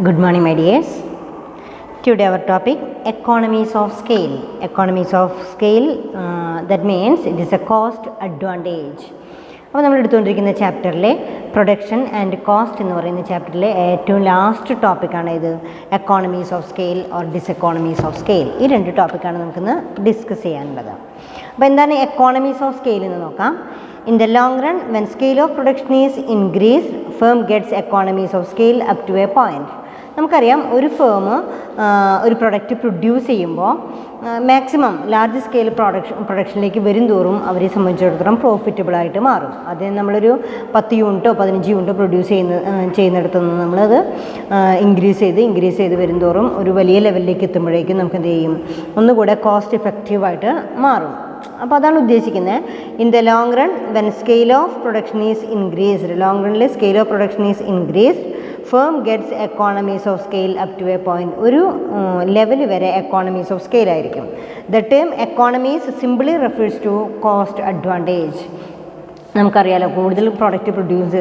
Good morning, my dears. Today our topic economies of scale. Economies of scale, that means it is a cost advantage. അപ്പോൾ നമ്മൾ എടുത്തുകൊണ്ടിരിക്കുന്ന ചാപ്റ്ററിലെ production and cost എന്ന് പറയുന്ന ചാപ്റ്ററിലെ ഏറ്റവും ലാസ്റ്റ് ടോപ്പിക്കാണ് ഇത് economies of scale or diseconomies of scale. ഈ രണ്ട് ടോപ്പിക്കാണ് നമുക്കിന്ന് ഡിസ്കസ് ചെയ്യാനുള്ളത്. അപ്പോൾ എന്താണ് എക്കോണമീസ് ഓഫ് സ്കെയിൽ എന്ന് നോക്കാം. In the long run, when scale of production is increased, firm gets economies of scale up to a point. നമുക്കറിയാം ഒരു ഫേം ഒരു പ്രൊഡക്റ്റ് പ്രൊഡ്യൂസ് ചെയ്യുമ്പോൾ മാക്സിമം ലാർജ് സ്കെയിൽ പ്രൊഡക്ഷനിലേക്ക് വരും തോറും അവരെ സംബന്ധിച്ചിടത്തോളം പ്രോഫിറ്റബിളായിട്ട് മാറും. അത് നമ്മളൊരു 10 യൂണിറ്റോ 15 യൂണിറ്റോ പ്രൊഡ്യൂസ് ചെയ്യുന്നിടത്തുനിന്ന് നമ്മളത് ഇൻക്രീസ് ചെയ്ത് വരും തോറും ഒരു വലിയ ലെവലിലേക്ക് എത്തുമ്പോഴേക്കും നമുക്ക് എന്ത് ചെയ്യും, ഒന്നുകൂടെ കോസ്റ്റ് എഫക്റ്റീവായിട്ട് മാറും. അപ്പോൾ അതാണ് ഉദ്ദേശിക്കുന്നത്. In the long run when scale of production is increased, long റണ്ണിൽ scale of production is increased, firm gets economies of scale up to a point. ഒരു ലെവൽ വരെ എക്കോണമീസ് ഓഫ് സ്കെയിൽ ആയിരിക്കും. The term economies simply refers to cost advantage. നമുക്കറിയാലോ, കൂടുതൽ product produce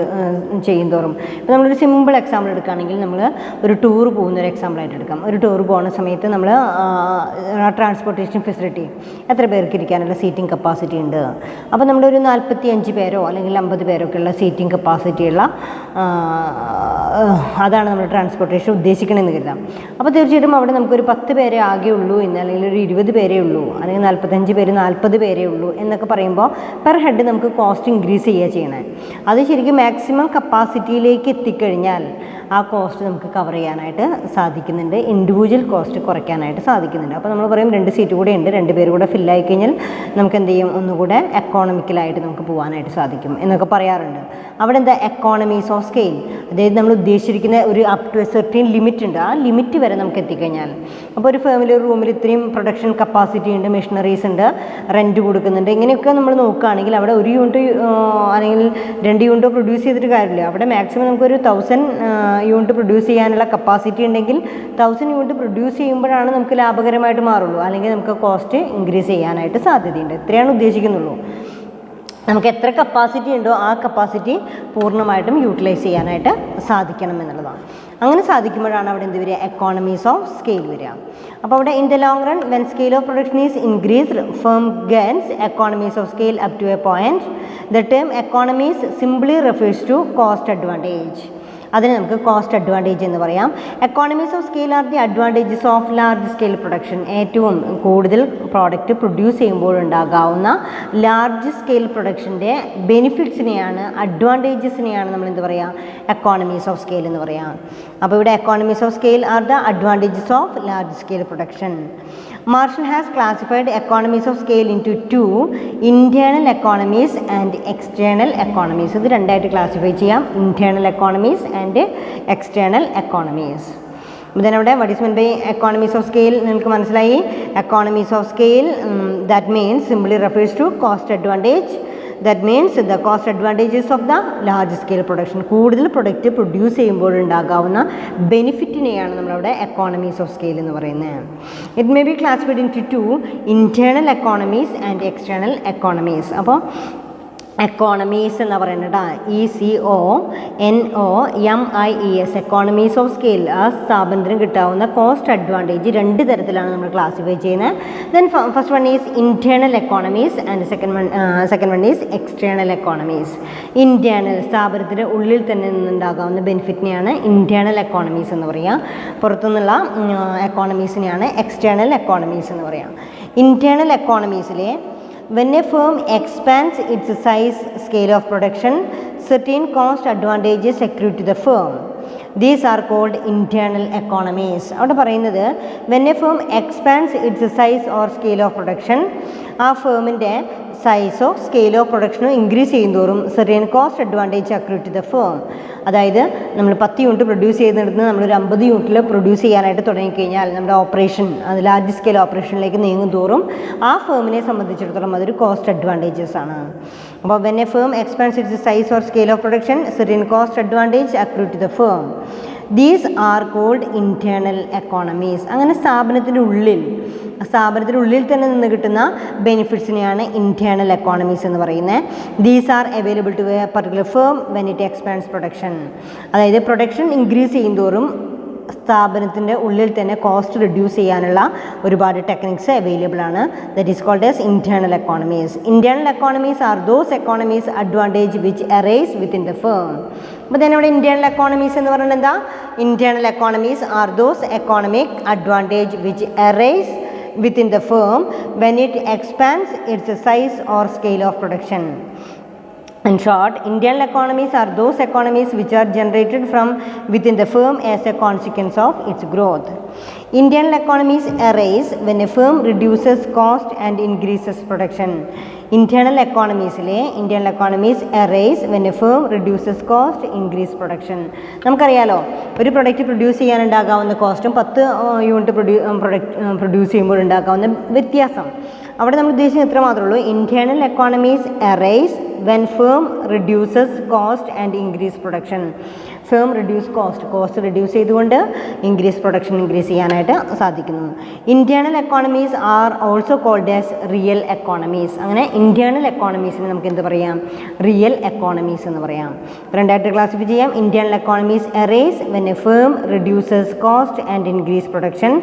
ചെയ്യുന്തോറും ഇപ്പോൾ നമ്മളൊരു simple example എടുക്കുകയാണെങ്കിൽ നമ്മൾ ഒരു ടൂർ പോകുന്നൊരു എക്സാമ്പിളായിട്ട് എടുക്കാം. ഒരു ടൂർ പോകുന്ന സമയത്ത് നമ്മൾ ട്രാൻസ്പോർട്ടേഷൻ ഫെസിലിറ്റി എത്ര പേർക്ക് ഇരിക്കാനുള്ള സീറ്റിംഗ് കപ്പാസിറ്റി ഉണ്ട്. അപ്പോൾ നമ്മളൊരു 45 പേരോ അല്ലെങ്കിൽ 50 പേരൊക്കെ ഉള്ള സീറ്റിംഗ് കപ്പാസിറ്റിയുള്ള അതാണ് നമ്മൾ ട്രാൻസ്പോർട്ടേഷൻ ഉദ്ദേശിക്കണമെന്ന് കരുതാം. അപ്പോൾ തീർച്ചയായിട്ടും അവിടെ നമുക്കൊരു 10 പേരെ ആകെ ഉള്ളൂ എന്ന്, അല്ലെങ്കിൽ ഒരു 20 പേരേ ഉള്ളൂ, അല്ലെങ്കിൽ 45 പേര് 40 പേരേ ഉള്ളൂ എന്നൊക്കെ പറയുമ്പോൾ പെർ ഹെഡ് നമുക്ക് കോസ്റ്റ് ഇൻക്രീസ് ചെയ്യുക ചെയ്യണേ. അത് ശരിക്കും മാക്സിമം കപ്പാസിറ്റിയിലേക്ക് എത്തിക്കഴിഞ്ഞാൽ ആ കോസ്റ്റ് നമുക്ക് കവർ ചെയ്യാനായിട്ട് സാധിക്കുന്നുണ്ട്, ഇൻഡിവിജ്വൽ കോസ്റ്റ് കുറയ്ക്കാനായിട്ട് സാധിക്കുന്നുണ്ട്. അപ്പോൾ നമ്മൾ പറയും 2 സീറ്റ് കൂടെ ഉണ്ട്, 2 പേര് കൂടെ ഫില്ലായി കഴിഞ്ഞാൽ നമുക്ക് എന്ത് ചെയ്യും, ഒന്നുകൂടെ എക്കോണമിക്കലായിട്ട് നമുക്ക് പോകാനായിട്ട് സാധിക്കും എന്നൊക്കെ പറയാറുണ്ട്. അവിടെ എന്താ എക്കോണമീസ് ഓഫ് സ്കെയിൽ, അതായത് നമ്മൾ ഉദ്ദേശിച്ചിരിക്കുന്ന ഒരു up to a certain limit ഉണ്ട്. ആ ലിമിറ്റ് വരെ നമുക്ക് എത്തിക്കഴിഞ്ഞാൽ, അപ്പോൾ ഒരു ഫാമിലി ഒരു റൂമിൽ ഇത്രയും പ്രൊഡക്ഷൻ കപ്പാസിറ്റി ഉണ്ട്, മെഷീനറീസ് ഉണ്ട്, റെൻറ്റ് കൊടുക്കുന്നുണ്ട്, ഇങ്ങനെയൊക്കെ നമ്മൾ നോക്കുകയാണെങ്കിൽ അവിടെ 1 യൂണിറ്റ് അല്ലെങ്കിൽ 2 യൂണിറ്റ് പ്രൊഡ്യൂസ് ചെയ്തിട്ട് കാര്യമില്ല. അവിടെ മാക്സിമം നമുക്കൊരു 1000 യൂണിറ്റ് പ്രൊഡ്യൂസ് ചെയ്യാനുള്ള കപ്പാസിറ്റി ഉണ്ടെങ്കിൽ 1000 യൂണിറ്റ് പ്രൊഡ്യൂസ് ചെയ്യുമ്പോഴാണ് നമുക്ക് ലാഭകരമായിട്ട് മാറുള്ളൂ, അല്ലെങ്കിൽ നമുക്ക് കോസ്റ്റ് ഇൻക്രീസ് ചെയ്യാനായിട്ട് സാധ്യതയുണ്ട്. ഇത്രയാണ് ഉദ്ദേശിക്കുന്നുള്ളൂ. നമുക്ക് എത്ര കപ്പാസിറ്റി ഉണ്ടോ ആ കപ്പാസിറ്റി പൂർണ്ണമായിട്ടും യൂട്ടിലൈസ് ചെയ്യാനായിട്ട് സാധിക്കണം എന്നുള്ളതാണ്. അങ്ങനെ സാധിക്കുമ്പോഴാണ് അവിടെ എന്ത് വരിക, എക്കോണമീസ് ഓഫ് സ്കെയിൽ വരിക. അപ്പോൾ അവിടെ in the long run when scale of production is increased, firm gets economies of scale up to a point. The term economies simply refers to cost advantage. അതിന് നമുക്ക് കോസ്റ്റ് അഡ്വാൻറ്റേജ് എന്ന് പറയാം. Economies of scale are the advantages of large scale production. ഏറ്റവും കൂടുതൽ product produce ചെയ്യുമ്പോഴുണ്ടാകാവുന്ന large scale പ്രൊഡക്ഷൻ്റെ ബെനിഫിറ്റ്സിനെയാണ്, അഡ്വാൻറ്റേജസിനെയാണ് നമ്മൾ എന്ത് പറയുക, എക്കോണമീസ് ഓഫ് സ്കെയിൽ എന്ന് പറയാം. അപ്പോൾ ഇവിടെ economies of scale R the advantages of large scale production. Marshall has classified economies of scale into 2, internal economies and external economies. ഇത് രണ്ടായിട്ട് ക്ലാസിഫൈ ചെയ്യാം, internal economies and external economies. then അവിടെ what is meant by economies of scale നിങ്ങൾക്ക് മനസ്സിലായി. economies of scale, that means simply refers to cost advantage. That means the cost advantages of the large scale production. കൂടുതൽ product produce ചെയ്യുമ്പോഴുണ്ടാകാവുന്ന ബെനിഫിറ്റിനെയാണ് നമ്മളവിടെ economies of scale എന്ന് പറയുന്നത്. It may be classified into 2, internal economies and external economies. അപ്പോൾ എക്കോണമീസ് എന്ന് പറയുന്നത് ECONOMIES, എക്കോണമീസ് ഓഫ് സ്കെയിൽ. ആ സ്ഥാപനത്തിന് കിട്ടാവുന്ന കോസ്റ്റ് അഡ്വാൻറ്റേജ് 2 തരത്തിലാണ് നമ്മൾ ക്ലാസിഫൈ ചെയ്യുന്നത്. Then first one is internal economies and second one is external economies. Internal, സ്ഥാപനത്തിൻ്റെ ഉള്ളിൽ തന്നെ നിന്നുണ്ടാകാവുന്ന ബെനിഫിറ്റിനെയാണ് ഇൻറ്റേർണൽ എക്കോണമീസ് എന്ന് പറയുക. പുറത്തുനിന്നുള്ള എക്കോണമീസിനെയാണ് എക്സ്റ്റേണൽ എക്കോണമീസ് എന്ന് പറയുക. ഇൻറ്റേർണൽ എക്കോണമീസിലെ when a firm expands its size, scale of production, certain cost advantages accrue to the firm. These are called internal economies. അവിടെ പറയുന്നത് when a firm expands its size or scale of production, ആ ഫേമിൻ്റെ സൈസോ സ്കെയിലോ പ്രൊഡക്ഷനോ increase ചെയ്യുന്തോറും certain cost advantage accrue to the firm. അതായത് നമ്മൾ 10 യൂണിറ്റ് പ്രൊഡ്യൂസ് ചെയ്യുന്നിടത്ത് നമ്മളൊരു 50 യൂണിറ്റിൽ പ്രൊഡ്യൂസ് ചെയ്യാനായിട്ട് തുടങ്ങിക്കഴിഞ്ഞാൽ നമ്മുടെ ഓപ്പറേഷൻ അത് ലാർജ് സ്കെയിൽ ഓപ്പറേഷനിലേക്ക് നീങ്ങും തോറും ആ ഫേമിനെ സംബന്ധിച്ചിടത്തോളം അതൊരു കോസ്റ്റ് അഡ്വാൻറ്റേജസ് ആണ്. അപ്പോൾ when a firm expands its size or scale of production, certain cost advantage accrue to the firm. These are called internal economies. അങ്ങനെ സ്ഥാപനത്തിനുള്ളിൽ തന്നെ നിന്ന് കിട്ടുന്ന ബെനിഫിറ്റ്സിനെയാണ് ഇൻറ്റേർണൽ എക്കോണമീസ് എന്ന് പറയുന്നത്. These are available to a particular firm when it expands production. അതായത് production increase ചെയ്യുന്തോറും സ്ഥാപനത്തിൻ്റെ ഉള്ളിൽ തന്നെ കോസ്റ്റ് റിഡ്യൂസ് ചെയ്യാനുള്ള ഒരുപാട് ടെക്നിക്സ് അവൈലബിൾ ആണ്. That is called as internal economies. Internal economies are those economies advantage which arise within the firm. അപ്പോൾ തന്നെ ഇവിടെ ഇൻറ്റേർണൽ എക്കോണമീസ് എന്ന് പറയുന്നത് എന്താ? Internal economies are those economic advantage which arise within the firm when it expands its size or scale of production. In short, internal economies are those economies which are generated from within the firm as a consequence of its growth. Internal economies arise when a firm reduces cost and increases production. Internal economies arise when a firm reduces cost, increase production. നമുക്കറിയാലോ ഒരു product produce ചെയ്യാനുണ്ടാകാവുന്ന കോസ്റ്റും 10 unit produce ചെയ്യുമ്പോൾ ഉണ്ടാകാവുന്ന വ്യത്യാസം. അവിടെ നമ്മൾ ഉദ്ദേശിക്കുന്നത് ഇത്ര മാത്രമേ ഉള്ളൂ. Internal economies arise when firm reduces cost and increase production. Firm cost reduce ചെയ്തുകൊണ്ട് പ്രൊഡക്ഷൻ ഇൻക്രീസ് ചെയ്യാനായിട്ട് സാധിക്കുന്നു. Internal economies are also called as real economies. അങ്ങനെ ഇൻറ്റേർണൽ എക്കോണമീസിന് നമുക്ക് എന്ത് പറയാം? റിയൽ എക്കോണമീസ് എന്ന് പറയാം. രണ്ടായിട്ട് ക്ലാസിഫൈ ചെയ്യാം. Internal economies arise when a firm reduces cost and increase production.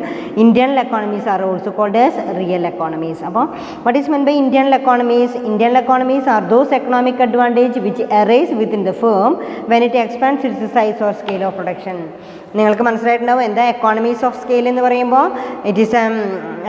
Internal economies are also called as real economies. അപ്പോൾ what is meant by internal economies? Internal economies are those economic advantage which arise within the firm when it expands its size or scale of production. നിങ്ങൾക്ക് മനസ്സിലായിട്ടുണ്ടാവും എന്താ economies of scale എന്ന് പറയുമ്പോൾ. It is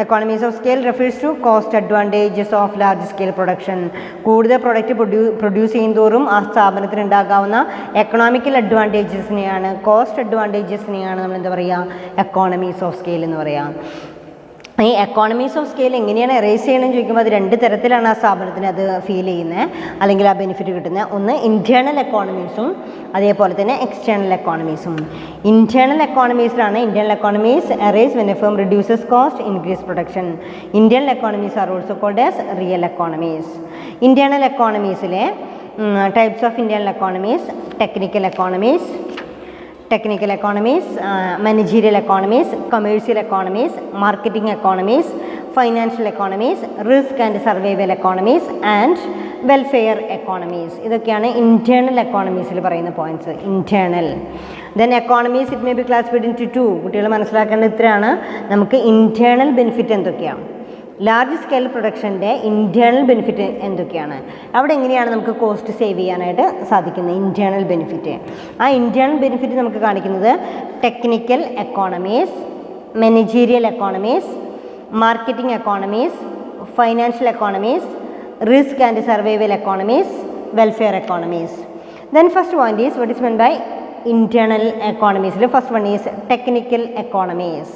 economies of scale refers to cost advantages of large scale production. കൂടുതൽ product produce ചെയ്യുന്നതോറും ആ സ്ഥാപനത്തിന് ഉണ്ടാകാവുന്ന economical അഡ്വാൻറ്റേജസിനെയാണ്, cost അഡ്വാൻറ്റേജസിനെയാണ് നമ്മൾ എന്താ പറയുക? എക്കോണമീസ് ഓഫ് സ്കെയിൽ എന്ന് പറയാം. ഈ എക്കോണമീസ് ഓഫ് സ്കെയിൽ എങ്ങനെയാണ് എറേസ് ചെയ്യണമെന്ന് ചോദിക്കുമ്പോൾ അത് 2 തരത്തിലാണ് ആ സ്ഥാപനത്തിന് അത് ഫീൽ ചെയ്യുന്നത് അല്ലെങ്കിൽ ആ ബെനിഫിറ്റ് കിട്ടുന്നത്. ഒന്ന് ഇൻറ്റേർണൽ എക്കോണമീസും അതേപോലെ തന്നെ എക്സ്റ്റേണൽ എക്കോണമീസും. ഇൻറ്റേർണൽ എക്കോണമീസിലാണ് internal economies arise when a firm reduces cost, increase production. Internal economies are also called as real economies. Internal എക്കോണമീസിലെ types of internal economies: technical economies, managerial economies, commercial economies, marketing economies, financial economies, risk and survival economies and welfare economies. ഇതൊക്കെയാണ് ഇന്റേണൽ എക്കോണമീസിൽ പറയുന്ന points. Internal then economies it may be classified into 2. കുട്ടികൾ മനസ്സിലാക്കേണ്ടത് ഇത്രയാണ്. നമുക്ക് internal benefit എന്തൊക്കെയാണ്, large scale പ്രൊഡക്ഷൻ്റെ ഇൻറ്റേർണൽ ബെനിഫിറ്റ് എന്തൊക്കെയാണ്, അവിടെ എങ്ങനെയാണ് നമുക്ക് കോസ്റ്റ് സേവ് ചെയ്യാനായിട്ട് സാധിക്കുന്നത്, ഇൻറ്റേർണൽ ബെനിഫിറ്റ്. ആ ഇൻറ്റേർണൽ ബെനിഫിറ്റ് നമുക്ക് കാണിക്കുന്നത് technical economies, managerial economies, marketing economies, financial economies, risk and survival economies, welfare economies. Then first point is what is meant by internal economies. The first one is technical economies.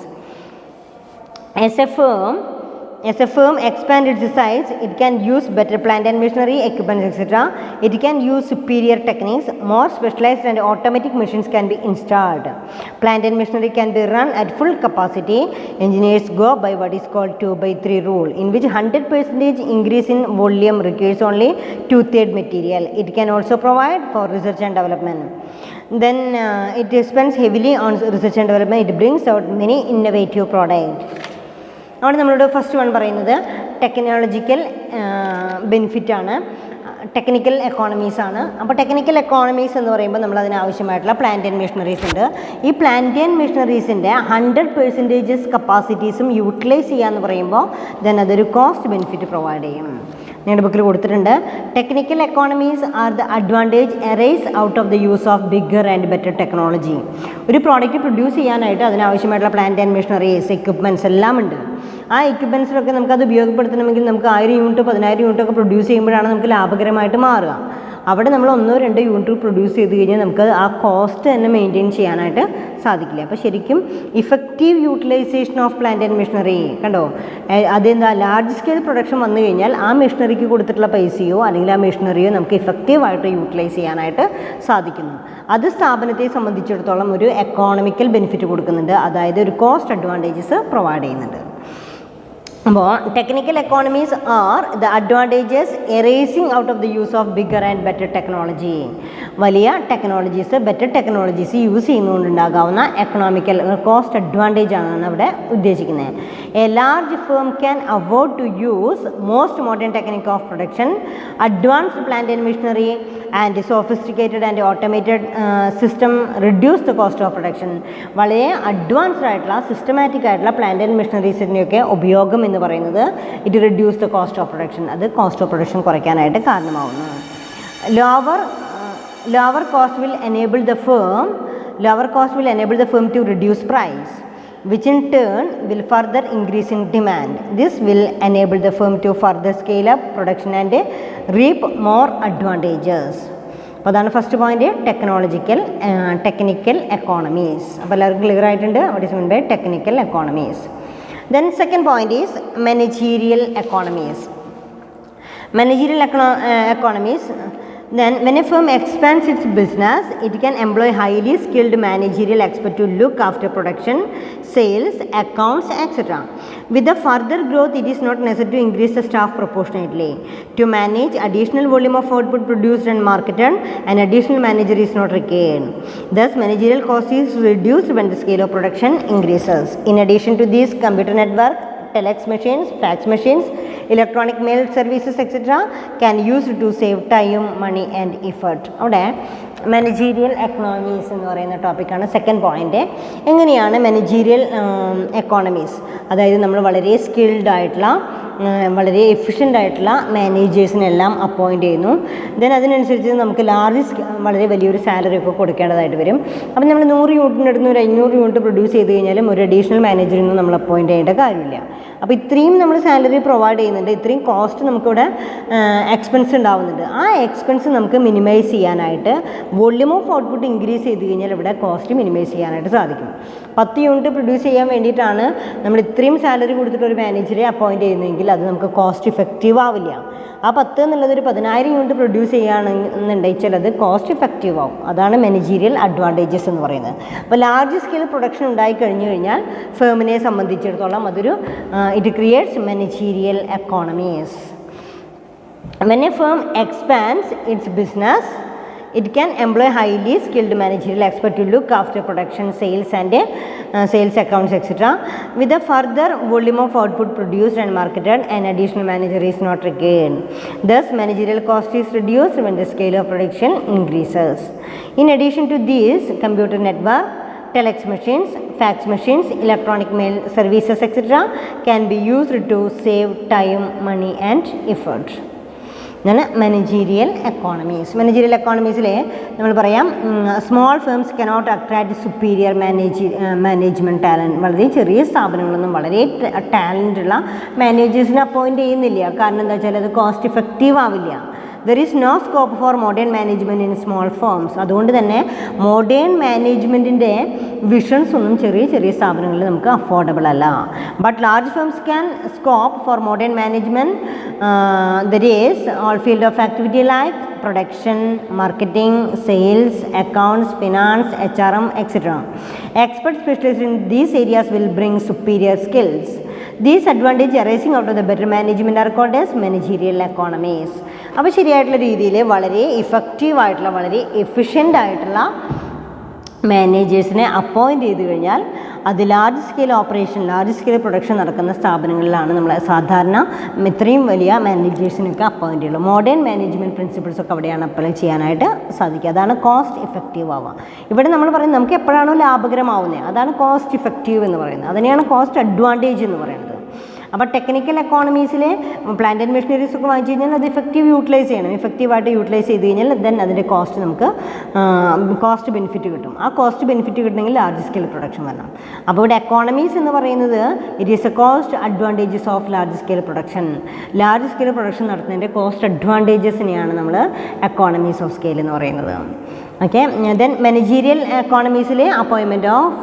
As a firm expands its size, it can use better plant and machinery, equipment, etc. It can use superior techniques. More specialized and automatic machines can be installed. Plant and machinery can be run at full capacity. Engineers go by what is called 2/3 rule, in which 100% increase in volume requires only 2/3 material. It can also provide for research and development. Then it spends heavily on research and development. It brings out many innovative products. അവിടെ നമ്മളോട് first one പറയുന്നത് technological ബെനിഫിറ്റാണ്, technical economies ആണ്. അപ്പോൾ technical economies എന്ന് പറയുമ്പോൾ നമ്മൾ അതിനാവശ്യമായിട്ടുള്ള plant and machineries ഉണ്ട്. ഈ പ്ലാന്റ് ആൻഡ് മെഷീനറീസിൻ്റെ 100% കപ്പാസിറ്റീസും യൂട്ടിലൈസ് ചെയ്യാന്ന് പറയുമ്പോൾ ദെൻ അതൊരു കോസ്റ്റ് ബെനിഫിറ്റ് പ്രൊവൈഡ് ചെയ്യും. നിങ്ങളുടെ ബുക്കിൽ കൊടുത്തിട്ടുണ്ട്. Technical economies are the advantage arise out of the use of bigger and better technology. ഒരു പ്രോഡക്റ്റ് പ്രൊഡ്യൂസ് ചെയ്യാനായിട്ട് അതിനാവശ്യമായിട്ടുള്ള പ്ലാന്റ് ആൻഡ് മെഷീനറീസ്, എക്യുപ്മെൻറ്റ്സ് എല്ലാം ഉണ്ട്. ആ എക്യുപ്മെൻറ്റ്സിലൊക്കെ നമുക്കത് ഉപയോഗപ്പെടുത്തണമെങ്കിൽ നമുക്ക് 1000 യൂണിറ്റ് 10000 യൂണിറ്റ് ഒക്കെ പ്രൊഡ്യൂസ് ചെയ്യുമ്പോഴാണ് നമുക്ക് ലാഭകരമായിട്ട് മാറുക. അവിടെ നമ്മൾ 1-2 യൂണിറ്റ് പ്രൊഡ്യൂസ് ചെയ്ത് കഴിഞ്ഞാൽ നമുക്ക് ആ കോസ്റ്റ് തന്നെ മെയിൻറ്റെയിൻ ചെയ്യാനായിട്ട് സാധിക്കില്ല. അപ്പോൾ ശരിക്കും effective utilization of plant and machinery കണ്ടോ, അതെന്താ ലാർജ് സ്കെയിൽ പ്രൊഡക്ഷൻ വന്നു കഴിഞ്ഞാൽ ആ മെഷീനറിക്ക് കൊടുത്തിട്ടുള്ള പൈസയോ അല്ലെങ്കിൽ ആ മെഷീനറിയോ നമുക്ക് ഇഫക്റ്റീവായിട്ട് യൂട്ടിലൈസ് ചെയ്യാനായിട്ട് സാധിക്കുന്നു. അത് സ്ഥാപനത്തെ സംബന്ധിച്ചിടത്തോളം ഒരു എക്കോണമിക്കൽ ബെനിഫിറ്റ് കൊടുക്കുന്നുണ്ട്, അതായത് ഒരു കോസ്റ്റ് അഡ്വാൻറ്റേജസ് പ്രൊവൈഡ് ചെയ്യുന്നുണ്ട്. അപ്പോൾ technical economies are the advantages arising out of the use of bigger and better technology. വലിയ ടെക്നോളജീസ്, ബെറ്റർ ടെക്നോളജീസ് യൂസ് ചെയ്യുന്നതുകൊണ്ടുണ്ടാകാവുന്ന എക്കണോമിക്കൽ കോസ്റ്റ് അഡ്വാൻറ്റേജ് ആണ് അവിടെ ഉദ്ദേശിക്കുന്നത്. A large firm can avoid to use most modern technique of production, advanced plant and machinery and sophisticated and automated system reduce the cost of production. വളരെ advanced ആയിട്ടുള്ള systematic ആയിട്ടുള്ള plant and മെഷീനറീസിൻ്റെയൊക്കെ ഉപയോഗം എന്ന് പറയുന്നത് it reduce the cost of production, അത് cost of production കുറയ്ക്കാനായിട്ട് കാരണമാവുന്നു. Lower cost will enable the firm to reduce price, which in turn will further increase in demand. This will enable the firm to further scale up production and reap more advantages. അപ്പോൾ അതാണ് first point, technical economies. അപ്പോൾ എല്ലാവർക്കും clear ആയിട്ടുണ്ട് what is mean by technical economies. Then second point is managerial economies. Managerial economies. Then when a firm expands its business, it can employ highly skilled managerial experts to look after production, sales, accounts, etc. With the further growth, it is not necessary to increase the staff proportionately. To manage additional volume of output produced and marketed, an additional manager is not required. Thus, managerial cost is reduced when the scale of production increases. In addition to these, computer network, telex machines, fax machines, electronic mail services, etc. can use to save time, money and effort. അവിടെ managerial economies എന്ന് പറയുന്ന ടോപ്പിക്കാണ് second point. എങ്ങനെയാണ് managerial economies, അതായത് നമ്മൾ വളരെ skilled ആയിട്ടുള്ള വളരെ എഫിഷ്യൻ്റ് ആയിട്ടുള്ള മാനേജേഴ്സിനെല്ലാം അപ്പോയിൻറ്റ് ചെയ്യുന്നു. ദെൻ അതിനനുസരിച്ച് നമുക്ക് വളരെ വലിയൊരു സാലറി ഒക്കെ കൊടുക്കേണ്ടതായിട്ട് വരും. അപ്പം നമ്മൾ 100 യൂണിറ്റിൻ്റെ അടുത്ത് ഒരു 500 യൂണിറ്റ് പ്രൊഡ്യൂസ് ചെയ്ത് കഴിഞ്ഞാലും ഒരു അഡീഷണൽ മാനേജറിനൊന്നും നമ്മൾ അപ്പോയിൻറ്റ് ചെയ്യേണ്ട കാര്യമില്ല. അപ്പോൾ ഇത്രയും നമ്മൾ സാലറി പ്രൊവൈഡ് ചെയ്യുന്നുണ്ട്, ഇത്രയും കോസ്റ്റ് നമുക്കിവിടെ എക്സ്പെൻസ് ഉണ്ടാവുന്നുണ്ട്. ആ എക്സ്പെൻസ് നമുക്ക് മിനിമൈസ് ചെയ്യാനായിട്ട് വോള്യൂം ഓഫ് ഔട്ട്പുട്ട് ഇൻക്രീസ് ചെയ്ത് കഴിഞ്ഞാൽ ഇവിടെ കോസ്റ്റ് മിനിമൈസ് ചെയ്യാനായിട്ട് സാധിക്കും. 10 യൂണിറ്റ് പ്രൊഡ്യൂസ് ചെയ്യാൻ വേണ്ടിയിട്ടാണ് നമ്മൾ ഇത്രയും സാലറി കൊടുത്തിട്ട് ഒരു മാനേജറെ അപ്പോയിൻറ്റ് ചെയ്യുന്നതെങ്കിൽ അത് നമുക്ക് കോസ്റ്റ് ഇഫക്റ്റീവ് ആവില്ല. ആ 10 എന്നുള്ളത് ഒരു 10,000 യൂണിറ്റ് പ്രൊഡ്യൂസ് ചെയ്യുകയാണെന്നുണ്ടെങ്കിൽ അത് കോസ്റ്റ് ഇഫക്റ്റീവ് ആവും. അതാണ് മാനേജീരിയൽ അഡ്വാൻറ്റേജസ് എന്ന് പറയുന്നത്. അപ്പോൾ ലാർജ് സ്കെയിൽ പ്രൊഡക്ഷൻ ഉണ്ടായി കഴിഞ്ഞു കഴിഞ്ഞാൽ ഫേമിനെ സംബന്ധിച്ചിടത്തോളം അതൊരു it creates managerial economies. When a firm expands its business, it can employ highly skilled managerial experts to look after production, sales and sales accounts, etc. With a further volume of output produced and marketed, an additional manager is not required. Thus, managerial cost is reduced when the scale of production increases. In addition to these, computer network, telex machines, fax machines, electronic mail services, etc. can be used to save time, money and effort. ഇതാണ് managerial economies. Managerial എക്കോണമീസിൽ നമ്മൾ പറയാം small firms cannot attract superior management talent. വളരെ ചെറിയ സ്ഥാപനങ്ങളൊന്നും വളരെ ടാലൻറ്റുള്ള മാനേജേഴ്സിനെ appoint ചെയ്യുന്നില്ല. കാരണം എന്താ വെച്ചാൽ അത് കോസ്റ്റ് ഇഫക്റ്റീവ് ആവില്ല. There is no scope for modern management in small firms. അതുകൊണ്ട് തന്നെ മോഡേൺ മാനേജ്മെൻറ്റിൻ്റെ വിഷൻസ് ഒന്നും ചെറിയ ചെറിയ സ്ഥാപനങ്ങളിൽ നമുക്ക് അഫോർഡബിൾ അല്ല. But large firms can scope for modern management. There is all field of activity like production, marketing, sales, accounts, finance, HRM, etc. Experts specialists in these areas will bring superior skills. These advantages arising out of the better management are called as managerial economies. അപ്പോൾ ശരിയായിട്ടുള്ള രീതിയിൽ വളരെ effective ആയിട്ടുള്ള വളരെ efficient ആയിട്ടുള്ള മാനേജേഴ്സിനെ appoint ചെയ്ത് കഴിഞ്ഞാൽ അത് large scale operation, large scale production നടക്കുന്ന സ്ഥാപനങ്ങളിലാണ് നമ്മൾ സാധാരണ ഇത്രയും വലിയ മാനേജേഴ്സിനൊക്കെ അപ്പോയിൻറ്റ് ചെയ്യുള്ളൂ. മോഡേൺ മാനേജ്മെൻറ്റ് പ്രിൻസിപ്പിൾസൊക്കെ അവിടെയാണ് അപ്ലൈ ചെയ്യാനായിട്ട് സാധിക്കുക. അതാണ് കോസ്റ്റ് ഇഫക്റ്റീവ് ആവുക. ഇവിടെ നമ്മൾ പറയുന്നത് നമുക്ക് എപ്പോഴാണോ ലാഭകരമാവുന്നത് അതാണ് കോസ്റ്റ് ഇഫക്റ്റീവ് എന്ന് പറയുന്നത്. അതിനെയാണ് കോസ്റ്റ് അഡ്വാൻറ്റേജ് എന്ന് പറയുന്നത്. അപ്പോൾ ടെക്നിക്കൽ എക്കോണമീസിൽ പ്ലാന്റ് ആൻഡ് മെഷീനറീസ് ഒക്കെ വാങ്ങിച്ചു കഴിഞ്ഞാൽ അത് ഇഫക്റ്റീവ് യൂട്ടിലൈസ് ചെയ്യണം. ഇഫക്റ്റീവായിട്ട് യൂട്ടിലൈസ് ചെയ്ത് കഴിഞ്ഞാൽ ദെൻ അതിൻ്റെ കോസ്റ്റ് നമുക്ക് കോസ്റ്റ് ബെനിഫിറ്റ് കിട്ടും. ആ കോസ്റ്റ് ബെനിഫിറ്റ് കിട്ടണമെങ്കിൽ ലാർജ് സ്കെയിൽ പ്രൊഡക്ഷൻ വരണം. അപ്പോൾ ഇവിടെ എക്കോണമീസ് എന്ന് പറയുന്നത് it is a cost advantages of large scale production. Large scale production നടത്തുന്നതിൻ്റെ കോസ്റ്റ് അഡ്വാൻറ്റേജസിനെയാണ് നമ്മൾ എക്കോണമീസ് ഓഫ് സ്കെയിൽ എന്ന് പറയുന്നത്. ഓക്കെ. ദെൻ മാനേജീരിയൽ എക്കോണമീസിലെ അപ്പോയിൻമെൻറ്റ് ഓഫ്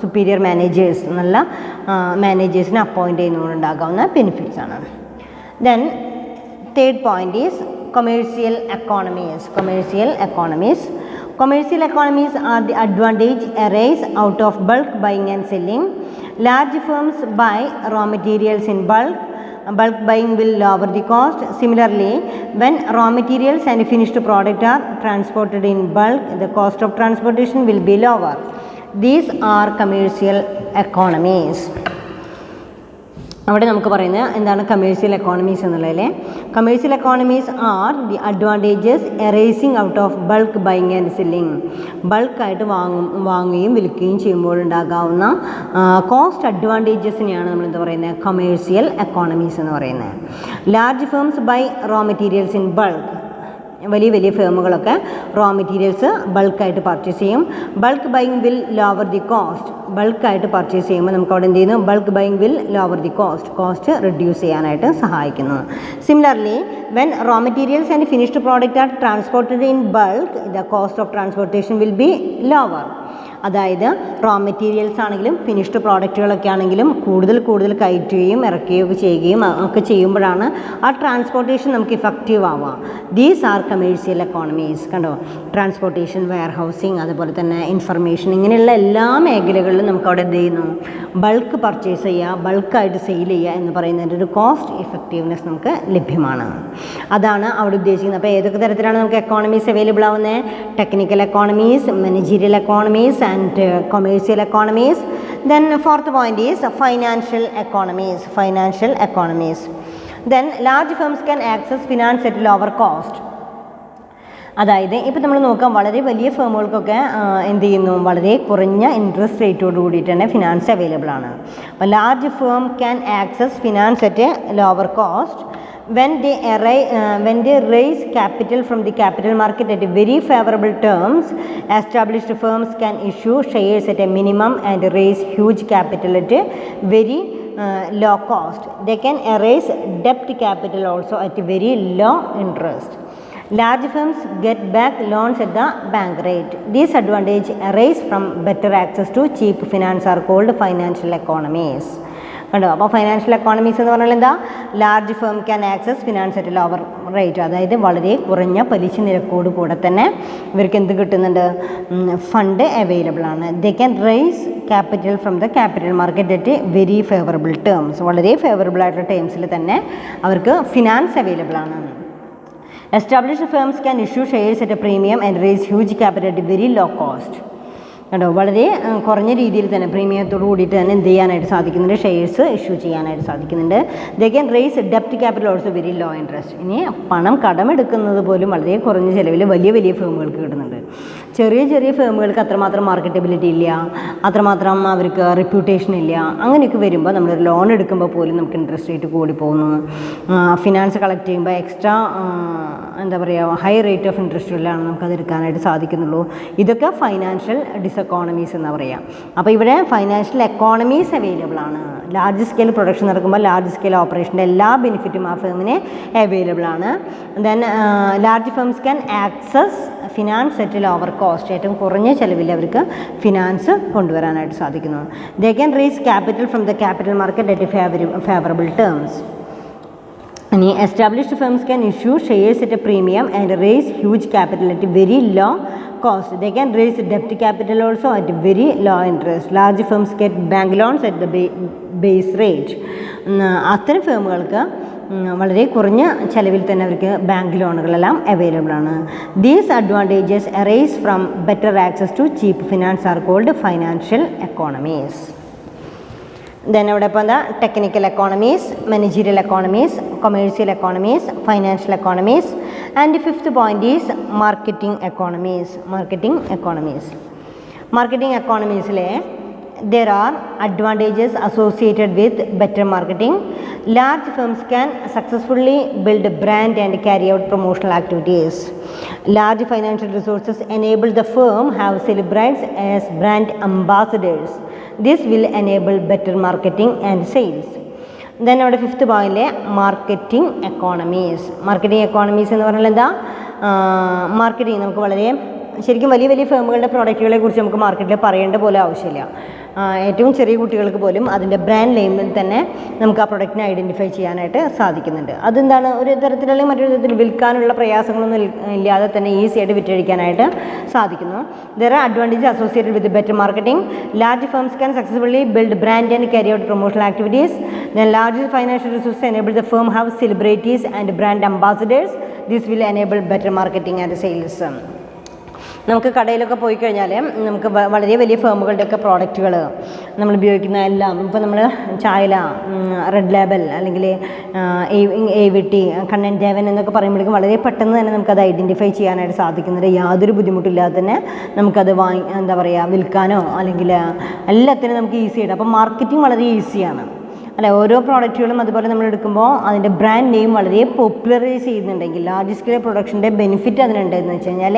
സുപ്പീരിയർ മാനേജേഴ്സ്, നല്ല മാനേജേഴ്സിനെ അപ്പോയിൻറ്റ് ചെയ്യുന്നതുകൊണ്ടുണ്ടാകാവുന്ന ബെനിഫിറ്റ്സ് ആണ്. Then third point is commercial economies. Commercial economies are the advantage arise out of bulk buying and selling. Large firms buy raw materials in bulk. Bulk buying will lower the cost. Similarly, when raw materials and finished product are transported in bulk, the cost of transportation will be lower. These are commercial economies. അവിടെ നമുക്ക് പറയുന്നത് എന്താണ് commercial economies എന്നുള്ളതിലെ commercial economies are the advantages arising out of bulk buying and selling. ബൾക്കായിട്ട് വാങ്ങുകയും വിൽക്കുകയും ചെയ്യുമ്പോഴുണ്ടാകാവുന്ന cost അഡ്വാൻറ്റേജസിനെയാണ് നമ്മൾ എന്താ പറയുന്നത് കമേഴ്ഷ്യൽ എക്കോണമീസ് എന്ന് പറയുന്നത്. Large firms buy raw materials in bulk. വലിയ വലിയ ഫേമുകളൊക്കെ റോ മെറ്റീരിയൽസ് ബൾക്കായിട്ട് പർച്ചേസ് ചെയ്യും. Bulk buying will lower the cost. ബൾക്കായിട്ട് പർച്ചേസ് ചെയ്യുമ്പോൾ നമുക്ക് അവിടെ എന്ത് ചെയ്യുന്നു bulk buying will lower the cost reduce ചെയ്യാനായിട്ട് സഹായിക്കുന്നു. Similarly when raw materials and finished product are transported in bulk the cost of transportation will be lower. അതായത് raw materials ആണെങ്കിലും ഫിനിഷ്ഡ് പ്രോഡക്റ്റുകളൊക്കെ ആണെങ്കിലും കൂടുതൽ കയറ്റുകയും ഇറക്കുകയും ചെയ്യുകയും ഒക്കെ ചെയ്യുമ്പോഴാണ് ആ ട്രാൻസ്പോർട്ടേഷൻ നമുക്ക് ഇഫക്റ്റീവ് ആവുക. These are commercial economies. കണ്ടോ, ട്രാൻസ്പോർട്ടേഷൻ, വെയർ ഹൗസിങ്, അതുപോലെ തന്നെ ഇൻഫർമേഷൻ, ഇങ്ങനെയുള്ള എല്ലാ മേഖലകളിലും നമുക്ക് അവിടെ എന്ത് ചെയ്യുന്നു ബൾക്ക് പർച്ചേസ് ചെയ്യുക, ബൾക്കായിട്ട് സെയിൽ ചെയ്യുക എന്ന് പറയുന്നതിൻ്റെ ഒരു കോസ്റ്റ് ഇഫക്റ്റീവ്നെസ് നമുക്ക് ലഭ്യമാണ്. അതാണ് അവിടെ ഉദ്ദേശിക്കുന്നത്. അപ്പോൾ ഏതൊക്കെ തരത്തിലാണ് നമുക്ക് എക്കോണമീസ് അവൈലബിൾ ആവുന്നത്? Technical economies, managerial economies and commercial economies. Then fourth point is financial economies. Then large firms can access finance at lower cost. അതായത് ഇപ്പോൾ നമ്മൾ നോക്കാം, വളരെ വലിയ ഫേമുകൾക്കൊക്കെ എന്ത് ചെയ്യുന്നു വളരെ കുറഞ്ഞ ഇൻട്രസ്റ്റ് റേറ്റോട് കൂടിയിട്ട് തന്നെ ഫിനാൻസ് അവൈലബിൾ ആണ്. അപ്പോൾ large firm can access finance at lower cost when they raise capital from the capital market at very favorable terms. Established firms can issue shares at a minimum and raise huge capital at a very low cost. They can raise debt capital also at a very low interest. Large firms get back loans at the bank rate. These advantages arise from better access to cheap finance are called financial economies. കണ്ടോ, അപ്പോൾ financial economies എന്ന് പറഞ്ഞാൽ എന്താ? Large firm can access finance at lower rate. അതായത് വളരെ കുറഞ്ഞ പലിശ നിരക്കോട് കൂടെ തന്നെ ഇവർക്ക് എന്ത് കിട്ടുന്നുണ്ട്? ഫണ്ട് അവൈലബിൾ ആണ്. They can raise capital from the capital market at very favourable terms. വളരെ ഫേവറബിൾ ആയിട്ടുള്ള ടേംസിൽ തന്നെ അവർക്ക് ഫിനാൻസ് അവൈലബിൾ ആണ്. Established firms can issue shares at a premium and raise huge capital at very low cost. കണ്ടോ, വളരെ കുറഞ്ഞ രീതിയിൽ തന്നെ പ്രീമിയത്തോട് കൂടിയിട്ട് തന്നെ എന്ത് ചെയ്യാനായിട്ട് സാധിക്കുന്നുണ്ട്? ഷെയർസ് ഇഷ്യൂ ചെയ്യാനായിട്ട് സാധിക്കുന്നുണ്ട്. ദേ ക്യാൻ റേസ് ഡെപ്റ്റ് capital also very low interest. ഇനി പണം കടമെടുക്കുന്നത് പോലും വളരെ കുറഞ്ഞ ചിലവിൽ വലിയ ഫേമുകൾക്ക് കിട്ടുന്നുണ്ട്. ചെറിയ ഫേമുകൾക്ക് അത്രമാത്രം മാർക്കറ്റബിലിറ്റി ഇല്ല, അത്രമാത്രം അവർക്ക് റെപ്യൂട്ടേഷൻ ഇല്ല. അങ്ങനെയൊക്കെ വരുമ്പോൾ നമ്മളൊരു ലോൺ എടുക്കുമ്പോൾ പോലും നമുക്ക് ഇൻട്രസ്റ്റ് റേറ്റ് കൂടി പോകുന്നു. ഫിനാൻസ് കളക്ട് ചെയ്യുമ്പോൾ എക്സ്ട്രാ എന്താ പറയുക ഹൈ റേറ്റ് ഓഫ് ഇൻട്രസ്റ്റിലാണ് നമുക്കത് എടുക്കാനായിട്ട് സാധിക്കുന്നുള്ളൂ. ഇതൊക്കെ ഫൈനാൻഷ്യൽ ഡിസെക്കോണമീസ് എന്ന് പറയാം. അപ്പോൾ ഇവിടെ ഫൈനാൻഷ്യൽ എക്കോണമീസ് അവൈലബിൾ ആണ്. ലാർജ് സ്കെയിൽ പ്രൊഡക്ഷൻ നടക്കുമ്പോൾ ലാർജ് സ്കെയിൽ ഓപ്പറേഷൻ്റെ എല്ലാ ബെനിഫിറ്റും ആ ഫേമിന് അവൈലബിൾ ആണ്. Then large firms can access finance at lower cost. ഏറ്റവും കുറഞ്ഞ ചിലവിൽ അവർക്ക് ഫിനാൻസ് കൊണ്ടുവരാനായിട്ട് സാധിക്കുന്നു. They can raise capital from the capital market at favourable terms. ഇനി established firms can issue shares at a premium and raise huge capital at very low cost. They can raise debt capital also at very low interest. Large firms get bank loans at the base rate. അത്തരം ഫേമുകൾക്ക് വളരെ കുറഞ്ഞ ചിലവിൽ തന്നെ അവർക്ക് bank ലോണുകളെല്ലാം available ആണ്. These advantages arise from better access to cheap finance are called financial economies. Then അവിടെ ഇപ്പോൾ എന്താ? Technical economies, managerial economies, commercial economies, financial economies. And fifth point is marketing economies. Marketing എക്കോണമീസിലെ there are advantages associated with better marketing. Large firms can successfully build a brand and carry out promotional activities. Large financial resources enable the firm have celebrities as brand ambassadors. This will enable better marketing and sales. Then our fifth point is marketing economies. Marketing economies എന്ന് പറഞ്ഞാൽ എന്താ? Marketing നമുക്ക് വളരെ ശരിക്കും വലിയ ഫേമുകളുടെ പ്രോഡക്റ്റുകളെ കുറിച്ച് നമുക്ക് മാർക്കറ്റിൽ പറയേണ്ട പോലെ ആവശ്യമില്ല. ഏറ്റവും ചെറിയ കുട്ടികൾക്ക് പോലും അതിൻ്റെ ബ്രാൻഡ് നെയിമിൽ തന്നെ നമുക്ക് ആ പ്രൊഡക്റ്റിനെ ഐഡൻറ്റിഫൈ ചെയ്യാനായിട്ട് സാധിക്കുന്നുണ്ട്. അതെന്താണ്? ഒരു തരത്തിലല്ലെങ്കിൽ മറ്റൊരു തരത്തിൽ വിൽക്കാനുള്ള പ്രയാസങ്ങളൊന്നും ഇല്ലാതെ തന്നെ ഈസി ആയിട്ട് വിറ്റഴിക്കാനായിട്ട് സാധിക്കുന്നു. There are advantages associated with better marketing. Large firms can successfully build brand and carry out promotional activities. Then large financial resources enable the firm have celebrities and brand ambassadors. This will enable better marketing and sales. നമുക്ക് കടയിലൊക്കെ പോയി കഴിഞ്ഞാൽ നമുക്ക് വളരെ വലിയ ഫേമുകളുടെയൊക്കെ പ്രോഡക്റ്റുകൾ നമ്മൾ ഉപയോഗിക്കുന്ന എല്ലാം, ഇപ്പോൾ നമ്മൾ ചായല, റെഡ് ലേബൽ അല്ലെങ്കിൽ AVT, കണ്ണൻ ദേവൻ എന്നൊക്കെ പറയുമ്പോഴേക്കും വളരെ പെട്ടെന്ന് തന്നെ നമുക്കത് ഐഡൻറ്റിഫൈ ചെയ്യാനായിട്ട് സാധിക്കുന്നുണ്ട്. യാതൊരു ബുദ്ധിമുട്ടില്ലാതെ തന്നെ നമുക്കത് എന്താ പറയുക, വിൽക്കാനോ അല്ലെങ്കിൽ എല്ലാത്തിനും നമുക്ക് ഈസിയായിട്ട്. അപ്പോൾ മാർക്കറ്റിംഗ് വളരെ ഈസിയാണ് അല്ലെ. ഓരോ പ്രോഡക്റ്റുകളും അതുപോലെ നമ്മൾ എടുക്കുമ്പോൾ അതിൻ്റെ ബ്രാൻഡ് നെയിം വളരെ പോപ്പുലറൈസ് ചെയ്യുന്നുണ്ടെങ്കിൽ ലാർജ് സ്കെയിൽ പ്രൊഡക്ഷൻ്റെ ബെനിഫിറ്റ് അതിനുണ്ടെന്ന് വെച്ച് കഴിഞ്ഞാൽ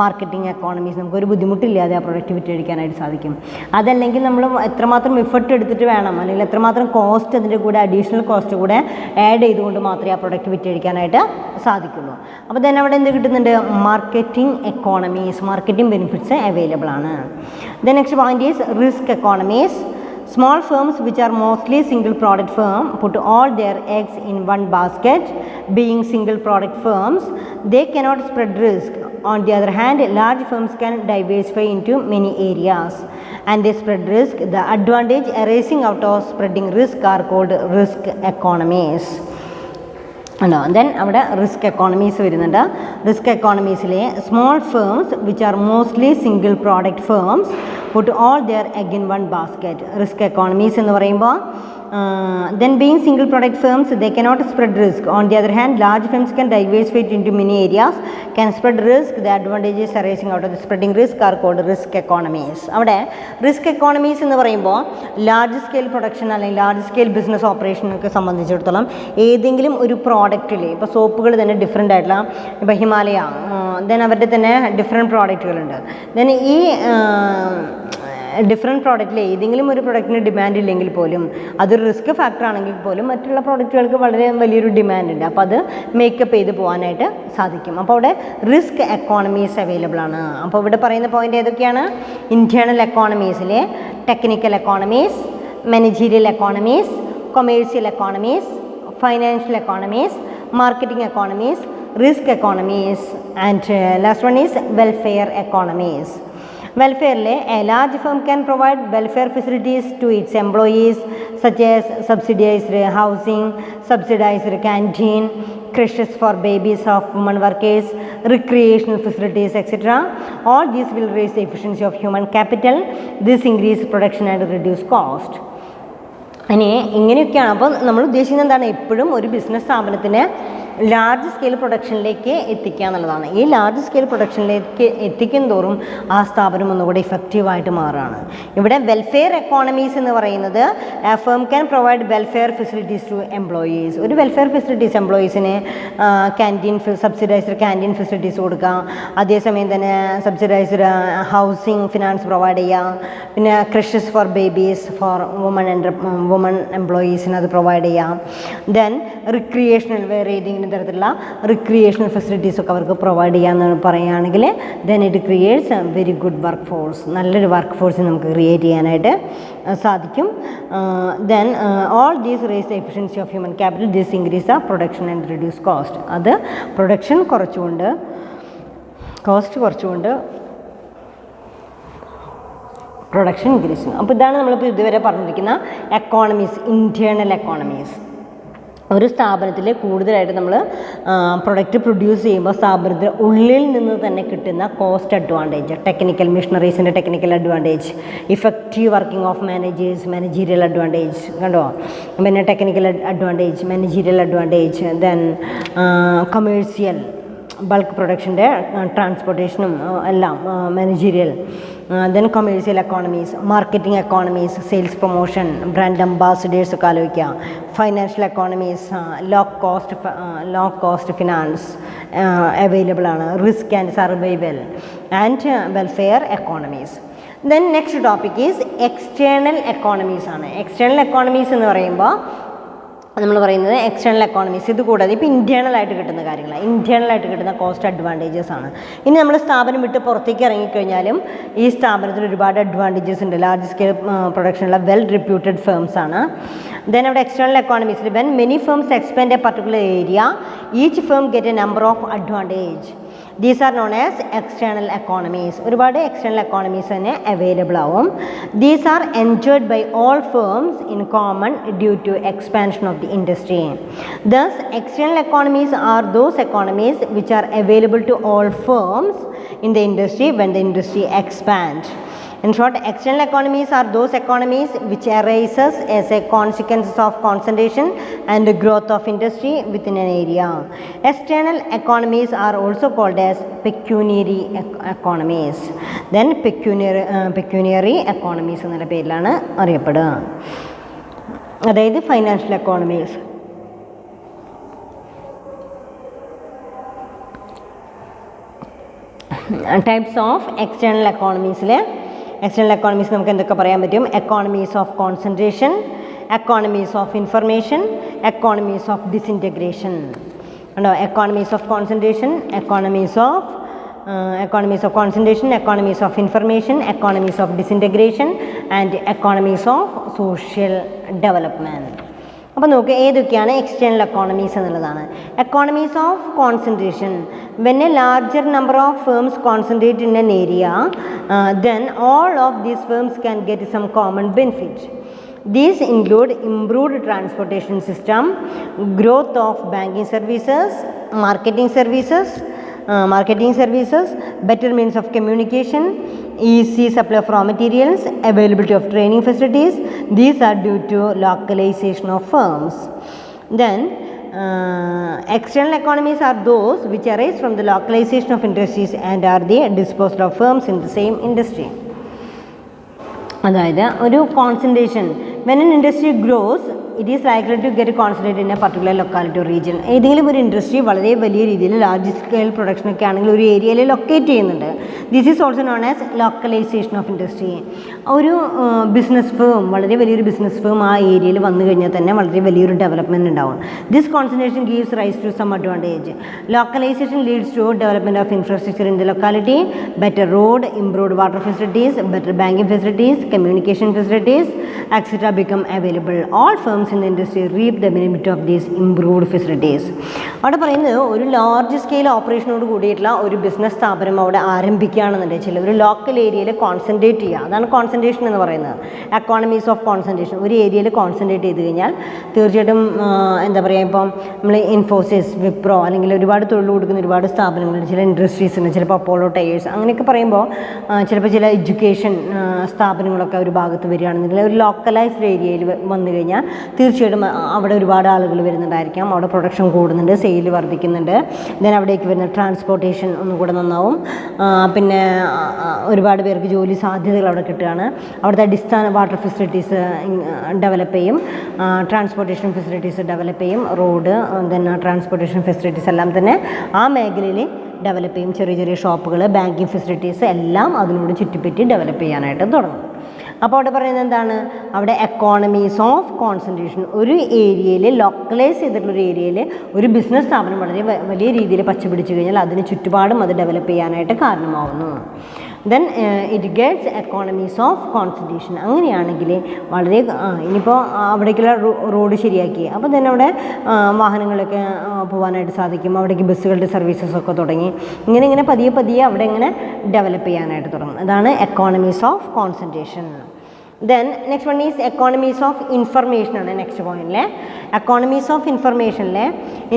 മാർക്കറ്റിംഗ് എക്കോണമീസ്, നമുക്കൊരു ബുദ്ധിമുട്ടില്ലാതെ ആ പ്രൊഡക്റ്റ് വിറ്റഴിക്കാനായിട്ട് സാധിക്കും. അതല്ലെങ്കിൽ നമ്മൾ എത്രമാത്രം എഫർട്ട് എടുത്തിട്ട് വേണം, അല്ലെങ്കിൽ എത്രമാത്രം കോസ്റ്റ് അതിൻ്റെ കൂടെ അഡീഷണൽ കോസ്റ്റ് കൂടെ ആഡ് ചെയ്തുകൊണ്ട് മാത്രമേ ആ പ്രൊഡക്റ്റ് വിറ്റഴിക്കാനായിട്ട് സാധിക്കുള്ളൂ. അപ്പോൾ തന്നെ അവിടെ എന്ത് കിട്ടുന്നുണ്ട്? Marketing economies, marketing benefits available ആണ്. Then next point is risk economies. Small firms which are mostly single product firm put all their eggs in one basket. Being single product firms, they cannot spread risk. On the other hand, large firms can diversify into many areas and they spread risk. The advantage arising out of spreading risk are called risk economies. Then അവിടെ risk economies വരുന്നുണ്ട്. Risk എക്കോണമീസിലെ small firms which are mostly single product firms put all their egg in one basket. Risk economies എന്ന് പറയുമ്പോൾ then being single product firms, they cannot spread risk. On the other hand, large firms can diversify into many areas, can spread risk. The advantages arising out of the spreading risk are called risk economies. അവിടെ risk economies എന്ന് പറയുമ്പോൾ large scale production അല്ലെങ്കിൽ large scale business ഓപ്പറേഷനൊക്കെ സംബന്ധിച്ചിടത്തോളം ഏതെങ്കിലും ഒരു പ്രോഡക്റ്റിൽ, ഇപ്പോൾ സോപ്പുകൾ തന്നെ different ആയിട്ടുള്ള, ഇപ്പോൾ ഹിമാലയ, ദെൻ അവരുടെ തന്നെ ഡിഫറെൻറ്റ് പ്രോഡക്റ്റുകളുണ്ട്. ദെൻ ഈ ഡിഫറെൻറ്റ് പ്രോഡക്റ്റിൽ ഏതെങ്കിലും ഒരു പ്രൊഡക്റ്റിന് ഡിമാൻഡ് ഇല്ലെങ്കിൽ പോലും അതൊരു റിസ്ക് ഫാക്ടർ ആണെങ്കിൽ പോലും മറ്റുള്ള പ്രോഡക്റ്റുകൾക്ക് വളരെ വലിയൊരു ഡിമാൻഡ് ഉണ്ട്. അപ്പോൾ അത് മേക്കപ്പ് ചെയ്ത് പോകാനായിട്ട് സാധിക്കും. അപ്പോൾ അവിടെ റിസ്ക് എക്കോണമീസ് അവൈലബിൾ ആണ്. അപ്പോൾ ഇവിടെ പറയുന്ന പോയിൻ്റ് ഏതൊക്കെയാണ്? ഇൻറ്റേർണൽ എക്കോണമീസിലെ technical economies, managerial economies, commercial economies, financial economies, marketing economies, risk economies and last one is welfare economies. Welfare, a large firm can provide welfare facilities to its employees such as subsidized housing, subsidized canteen, creches for babies of women workers, recreational facilities, etc. All these will raise the efficiency of human capital. This increase production and reduce cost. ഇങ്ങനെയൊക്കെയാണ്. അപ്പോൾ നമ്മൾ ഉദ്ദേശിക്കുന്നത് എന്താണ്? എപ്പോഴും ഒരു business സ്ഥാപനത്തിന് large scale പ്രൊഡക്ഷനിലേക്ക് എത്തിക്കുക എന്നുള്ളതാണ്. ഈ ലാർജ് സ്കെയിൽ പ്രൊഡക്ഷനിലേക്ക് എത്തിക്കും തോറും ആ സ്ഥാപനം ഒന്നുകൂടി ഇഫക്റ്റീവായിട്ട് മാറുകയാണ്. ഇവിടെ വെൽഫെയർ എക്കോണമീസ് എന്ന് പറയുന്നത് firm can provide welfare facilities to employees. ഒരു വെൽഫെയർ ഫെസിലിറ്റീസ് എംപ്ലോയീസിന് ക്യാൻറ്റീൻ, സബ്സിഡൈസ്ഡ് ക്യാൻറ്റീൻ ഫെസിലിറ്റീസ് കൊടുക്കുക, അതേസമയം തന്നെ സബ്സിഡൈസ്ഡ് ഹൗസിംഗ് ഫിനാൻസ് പ്രൊവൈഡ് ചെയ്യുക, പിന്നെ creches for babies for woman എംപ്ലോയീസിന് അത് പ്രൊവൈഡ് ചെയ്യാം. ദെൻ റിക്രിയേഷണൽ, വേറെ ഏതെങ്കിലും തരത്തിലുള്ള റിക്രിയേഷണൽ ഫെസിലിറ്റീസൊക്കെ അവർക്ക് പ്രൊവൈഡ് ചെയ്യാമെന്ന് പറയുകയാണെങ്കിൽ then it creates a very good work force. നല്ലൊരു വർക്ക് ഫോഴ്സ് നമുക്ക് ക്രിയേറ്റ് ചെയ്യാനായിട്ട് സാധിക്കും. Then all these raise the efficiency of human capital. This increase the production and reduce cost. അത് പ്രൊഡക്ഷൻ കുറച്ചുകൊണ്ട്, കോസ്റ്റ് കുറച്ചുകൊണ്ട് പ്രൊഡക്ഷൻ ഇൻക്രീസ് ചെയ്യും. അപ്പോൾ ഇതാണ് നമ്മളിപ്പോൾ ഇതുവരെ പറഞ്ഞിരിക്കുന്ന എക്കോണമീസ്, ഇൻറ്റേർണൽ എക്കോണമീസ്. ഒരു സ്ഥാപനത്തിൽ കൂടുതലായിട്ട് നമ്മൾ പ്രൊഡക്റ്റ് പ്രൊഡ്യൂസ് ചെയ്യുമ്പോൾ സ്ഥാപനത്തിന് ഉള്ളിൽ നിന്ന് തന്നെ കിട്ടുന്ന കോസ്റ്റ് അഡ്വാൻറ്റേജ്, ടെക്നിക്കൽ മെഷീനറീസിൻ്റെ technical advantage, effective working of managers, managerial advantage കണ്ടോ, പിന്നെ technical advantage, managerial advantage, then commercial bulk പ്രൊഡക്ഷൻ്റെ ട്രാൻസ്പോർട്ടേഷനും എല്ലാം managerial, then commercial economies, marketing economies, sales promotion, brand ambassadors ഒക്കെ ആലോചിക്കുക, financial economies, low cost finance available ആണ്, risk and survival and welfare economies. Then next topic is external economies ആണ്. External economies എന്ന് പറയുമ്പോൾ നമ്മൾ പറയുന്നത് എക്സ്റ്റേണൽ എക്കോണമീസ്. ഇത് കൂടാതെ ഇപ്പോൾ ഇൻറ്റേർണലായിട്ട് കിട്ടുന്ന കാര്യങ്ങളാണ്, ഇൻറ്റേർണലായിട്ട് കിട്ടുന്ന കോസ്റ്റ് അഡ്വാൻറ്റേജസ് ആണ്. ഇനി നമ്മൾ സ്ഥാപനം വിട്ട് പുറത്തേക്ക് ഇറങ്ങിക്കഴിഞ്ഞാലും ഈ സ്ഥാപനത്തിന് ഒരുപാട് അഡ്വാൻറ്റേജസ് ഉണ്ട്. ലാർജ് സ്കെയിൽ പ്രൊഡക്ഷനുള്ള വെൽ റിപ്യൂട്ടഡ് ഫേംസ് ആണ്. ദെൻ അവിടെ എക്സ്റ്റേണൽ എക്കോണമീസിൽ when many firms expand a particular area each firm get a number of advantage. These are known as external economies. ഒരുപാട് external economies തന്നെ available ആവും. These are enjoyed by all firms in common due to expansion of the industry. Thus, external economies are those economies which are available to all firms in the industry when the industry expands. In short, external economies are those economies which arises as a consequence of concentration and the growth of industry within an area. External economies are also called as pecuniary economies. Then pecuniary economies എന്നുള്ള പേരിലാണ് അറിയപ്പെടുക. അതായത് financial economies. Types of external എക്കോണമീസിൽ external economies നമുക്ക് എന്തൊക്കെ പറയാൻ പറ്റും? Economies of concentration, economies of information, economies of disintegration. ഉണ്ടോ? Economies of concentration, economies of concentration, economies of information, economies of disintegration and economies of social development. അപ്പോൾ നോക്കുക ഏതൊക്കെയാണ് external economies എന്നുള്ളതാണ്. Economies of concentration, when a larger number of firms concentrate in an area, then all of these firms can get some common benefit. These include improved transportation system, growth of banking services, marketing services, better means of communication, easy supply of raw materials, availability of training facilities. These are due to localization of firms. Then external economies are those which arise from the localization of industries and are the disposed of firms in the same industry. അതായത് ഒരു concentration, when an industry grows it is likely to get concentrated in a particular locality or region. ഏതെങ്കിലും ഒരു industry വളരെ വലിയ രീതിയിൽ large scale പ്രൊഡക്ഷനൊക്കെ ആണെങ്കിൽ ഒരു ഏരിയയിൽ ലൊക്കേറ്റ് ചെയ്യുന്നുണ്ട്. This is also known as localisation of industry. ഒരു ബിസിനസ് ഫേം, വളരെ വലിയൊരു ബിസിനസ് ഫേം ആ ഏരിയയിൽ വന്നു കഴിഞ്ഞാൽ തന്നെ വളരെ വലിയൊരു ഡെവലപ്മെൻറ്റ് ഉണ്ടാവും. This concentration gives rise to some advantage. Localisation leads to development of infrastructure in the locality, better road, improved water facilities, better banking facilities, communication facilities etcetera become available. All firms in the industry reap the benefit of these improved facilities. അവിടെ പറയുന്നത് ഒരു large scale ഓപ്പറേഷനോട് കൂടിയിട്ടുള്ള ഒരു business സ്ഥാപനം അവിടെ ആരംഭിക്കുകയാണെന്നുണ്ടെങ്കിൽ ചില ഒരു local ഏരിയയിൽ കോൺസെൻട്രേറ്റ് ചെയ്യുക, അതാണ് കോൺസെൻട്രേഷൻ എന്ന് പറയുന്നത്. എക്കോണമീസ് ഓഫ് കോൺസെൻട്രേഷൻ, ഒരു ഏരിയയിൽ കോൺസെൻട്രേറ്റ് ചെയ്ത് കഴിഞ്ഞാൽ തീർച്ചയായിട്ടും എന്താ പറയുക, ഇപ്പം നമ്മൾ ഇൻഫോസിസ്, വിപ്രോ അല്ലെങ്കിൽ ഒരുപാട് തൊഴിൽ കൊടുക്കുന്ന ഒരുപാട് സ്ഥാപനങ്ങളുണ്ട്, ചില ഇൻഡസ്ട്രീസ് ഉണ്ട്, ചിലപ്പോൾ അപ്പോളോ ടയേഴ്സ് അങ്ങനെയൊക്കെ പറയുമ്പോൾ ചിലപ്പോൾ ചില എഡ്യൂക്കേഷൻ സ്ഥാപനങ്ങളൊക്കെ ഒരു ഭാഗത്ത് വരികയാണെന്നുണ്ടെങ്കിൽ ഒരു ലോക്കലൈസ്ഡ് ഏരിയയിൽ വന്നു കഴിഞ്ഞാൽ തീർച്ചയായിട്ടും അവിടെ ഒരുപാട് ആളുകൾ വരുന്നുണ്ടായിരിക്കാം, അവിടെ പ്രൊഡക്ഷൻ കൂടുന്നുണ്ട്, സെയിൽ വർദ്ധിക്കുന്നുണ്ട്. ദെൻ അവിടേക്ക് വരുന്ന ട്രാൻസ്പോർട്ടേഷൻ ഒന്നുകൂടെ നന്നാവും, പിന്നെ ഒരുപാട് പേർക്ക് ജോലി സാധ്യതകൾ അവിടെ കിട്ടുകയാണ്. അവിടുത്തെ അടിസ്ഥാന വാട്ടർ ഫെസിലിറ്റീസ് ഡെവലപ്പ് ചെയ്യും, ട്രാൻസ്പോർട്ടേഷൻ ഫെസിലിറ്റീസ് ഡെവലപ്പ് ചെയ്യും, റോഡ്, ദെൻ ട്രാൻസ്പോർട്ടേഷൻ ഫെസിലിറ്റീസ് എല്ലാം തന്നെ ആ മേഖലയിൽ ഡെവലപ്പ് ചെയ്യും. ചെറിയ ചെറിയ ഷോപ്പുകൾ, ബാങ്കിങ് ഫെസിലിറ്റീസ് എല്ലാം അതിനോട് ചുറ്റിപ്പറ്റി ഡെവലപ്പ് ചെയ്യാനായിട്ട് തുടങ്ങും. അപ്പോൾ അവിടെ പറയുന്നത് എന്താണ്? അവിടെ എക്കോണമീസ് ഓഫ് കോൺസെൻട്രേഷൻ, ഒരു ഏരിയയിൽ ലോക്കലൈസ് ചെയ്തിട്ടുള്ളൊരു ഏരിയയിൽ ഒരു ബിസിനസ് സ്ഥാപനം വളരെ വലിയ രീതിയിൽ പച്ചപിടിച്ച് കഴിഞ്ഞാൽ അതിന് ചുറ്റുപാടും അത് ഡെവലപ്പ് ചെയ്യാനായിട്ട് കാരണമാവുന്നു. Then it gets economies of concentration. അങ്ങനെയാണെങ്കിൽ വളരെ ഇനിയിപ്പോൾ അവിടേക്കുള്ള റോഡ് ശരിയാക്കി, അപ്പോൾ തന്നെ അവിടെ വാഹനങ്ങളൊക്കെ പോകാനായിട്ട് സാധിക്കും, അവിടേക്ക് ബസ്സുകളുടെ സർവീസസൊക്കെ തുടങ്ങി, ഇങ്ങനെ പതിയെ അവിടെ ഇങ്ങനെ ഡെവലപ്പ് ചെയ്യാനായിട്ട് തുടങ്ങും. അതാണ് economies of concentration. Then next one is economies of information ആണ് നെക്സ്റ്റ് പോയിന്റിലെ. എക്കോണമീസ് ഓഫ് ഇൻഫർമേഷനിലെ